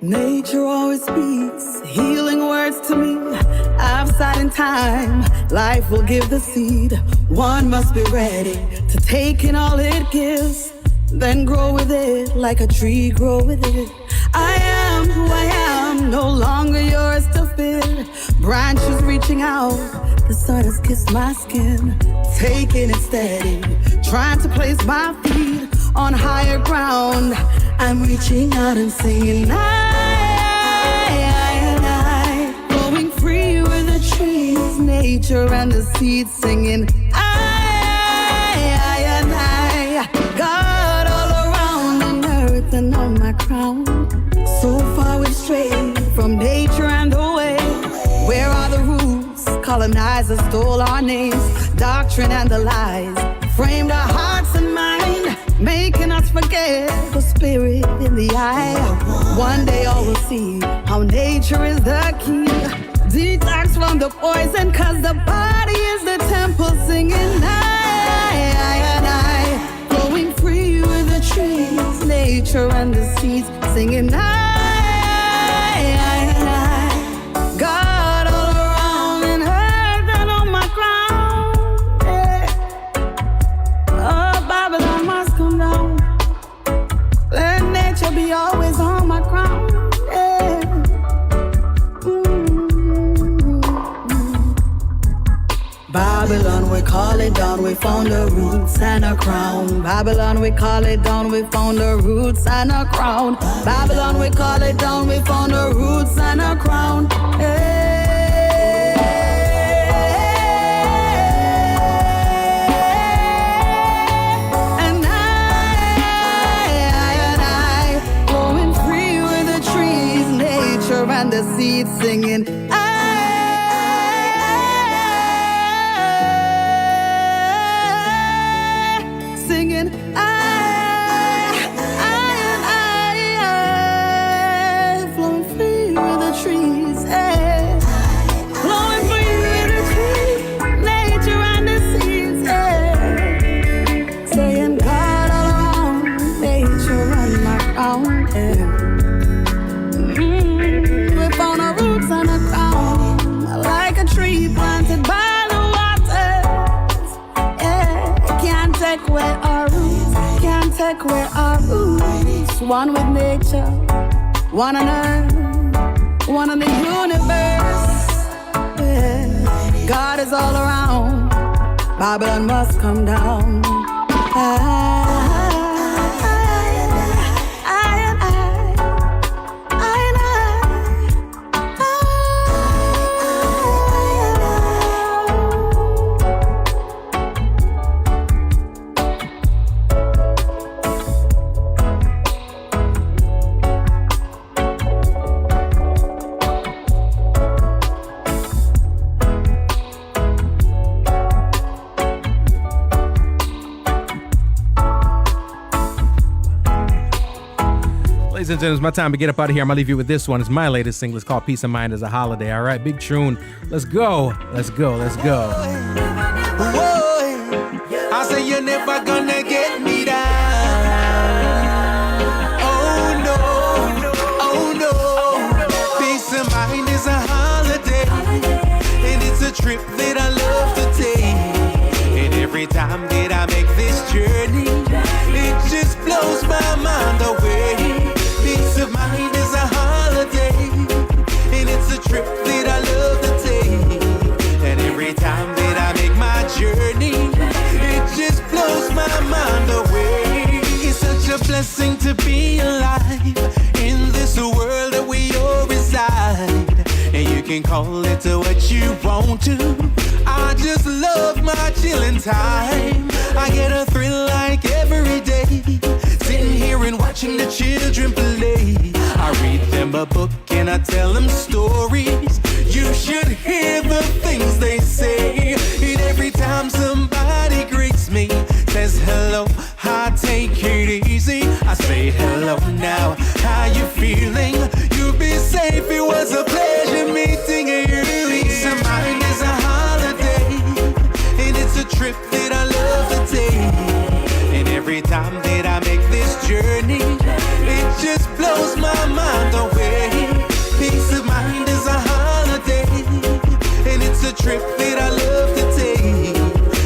Nature always speaks healing words to me. Outside in time, life will give the seed. One must be ready to take in all it gives, then grow with it like a tree grow with it. I am who I am, no longer yours to fit. Branches reaching out, the sun has kissed my skin. Taking it steady, trying to place my feet on higher ground. I'm reaching out and singing, I, going free with the trees, nature and the seeds singing, I, God all around on earth and on my crown. So far we've strayed from nature and away. Where are the roots? Colonizers stole our names, doctrine and the lies framed our hearts and mind, making us forget the spirit in the eye. One day all will see how nature is the key. Detox from the poison, cause the body is the temple singing I, flowing free with the trees, nature and the seeds singing I, God all around in earth and on my crown. Oh, Babylon must come down. Let nature be always on my crown. Babylon, we call it down, we found the roots and a crown. Babylon, we call it down, we found the roots and a crown. Babylon, we call it down, we found the roots and a crown. And I, going free with the trees, nature and the seeds singing. Take where our roots, one with nature, one on earth, one on the universe. Yeah. God is all around, Babylon must come down. Ladies and gentlemen, it's my time to get up out of here. I'm going to leave you with this one. It's my latest single. It's called Peace of Mind as a Holiday. All right, big tune. Let's go. Let's go. Let's go. Whoa, I say you're never gonna get me down. Oh no, oh no. Peace of mind is a holiday, and it's a trip that I love to take. And every time that I make this journey, it just blows my mind away. Peace of mind is a holiday, and it's a trip that I love to take. And every time that I make my journey, it just blows my mind away. It's such a blessing to be alive in this world that we all reside. And you can call it to what you want to. I just love my chilling time. I get a thrill like every day, sitting here and watching the children play. I read them a book and I tell them stories. You should hear the things they say. And every time somebody greets me, says hello, I take it easy. I say hello now, how you feeling? You'll be safe, it was a pleasure meeting you. Peace of mind is a holiday, and it's a trip that I love to take. And every time that I make this journey, it just blows my mind away. Peace of mind is a holiday, and it's a trip that I love to take.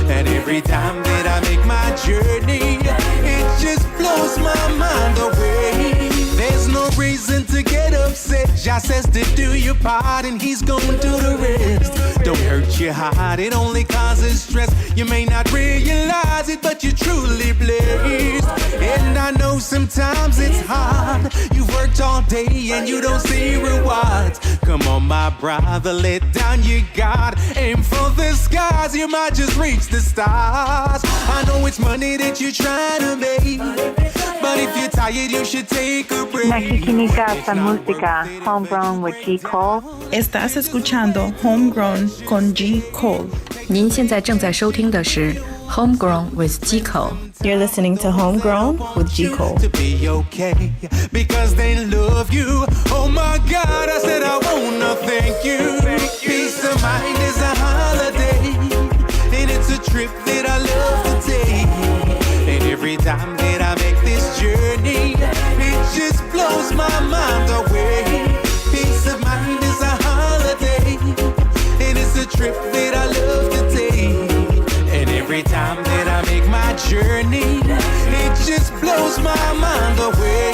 And every time that I make my journey, it just blows my mind away. There's no reason to get upset. Just says to do your part and he's gonna do the rest. Don't hurt your heart, it only causes stress. You may not realize it, but you're truly blessed. And I know sometimes it's hard. You've worked all day and you don't see rewards. Come on, my brother, let down your guard. Aim for the skies, you might just reach the stars. I know it's money that you're trying to make, but if you're tired, you should take a break. Nakikinig sa música Homegrown with G Cole. Estás escuchando Homegrown con G Cole. 您现在正在收听的是 Homegrown with G Cole. You're listening to Homegrown with G Cole. To be okay, because they love you. Oh my God, I said I wanna thank you. Peace of mind is a holiday, and it's a trip that I love to take. And every time that I make this journey, it just blows my mind away. Peace of mind is a holiday, and it's a trip that I love to take. And every time that I make my journey, it just blows my mind away.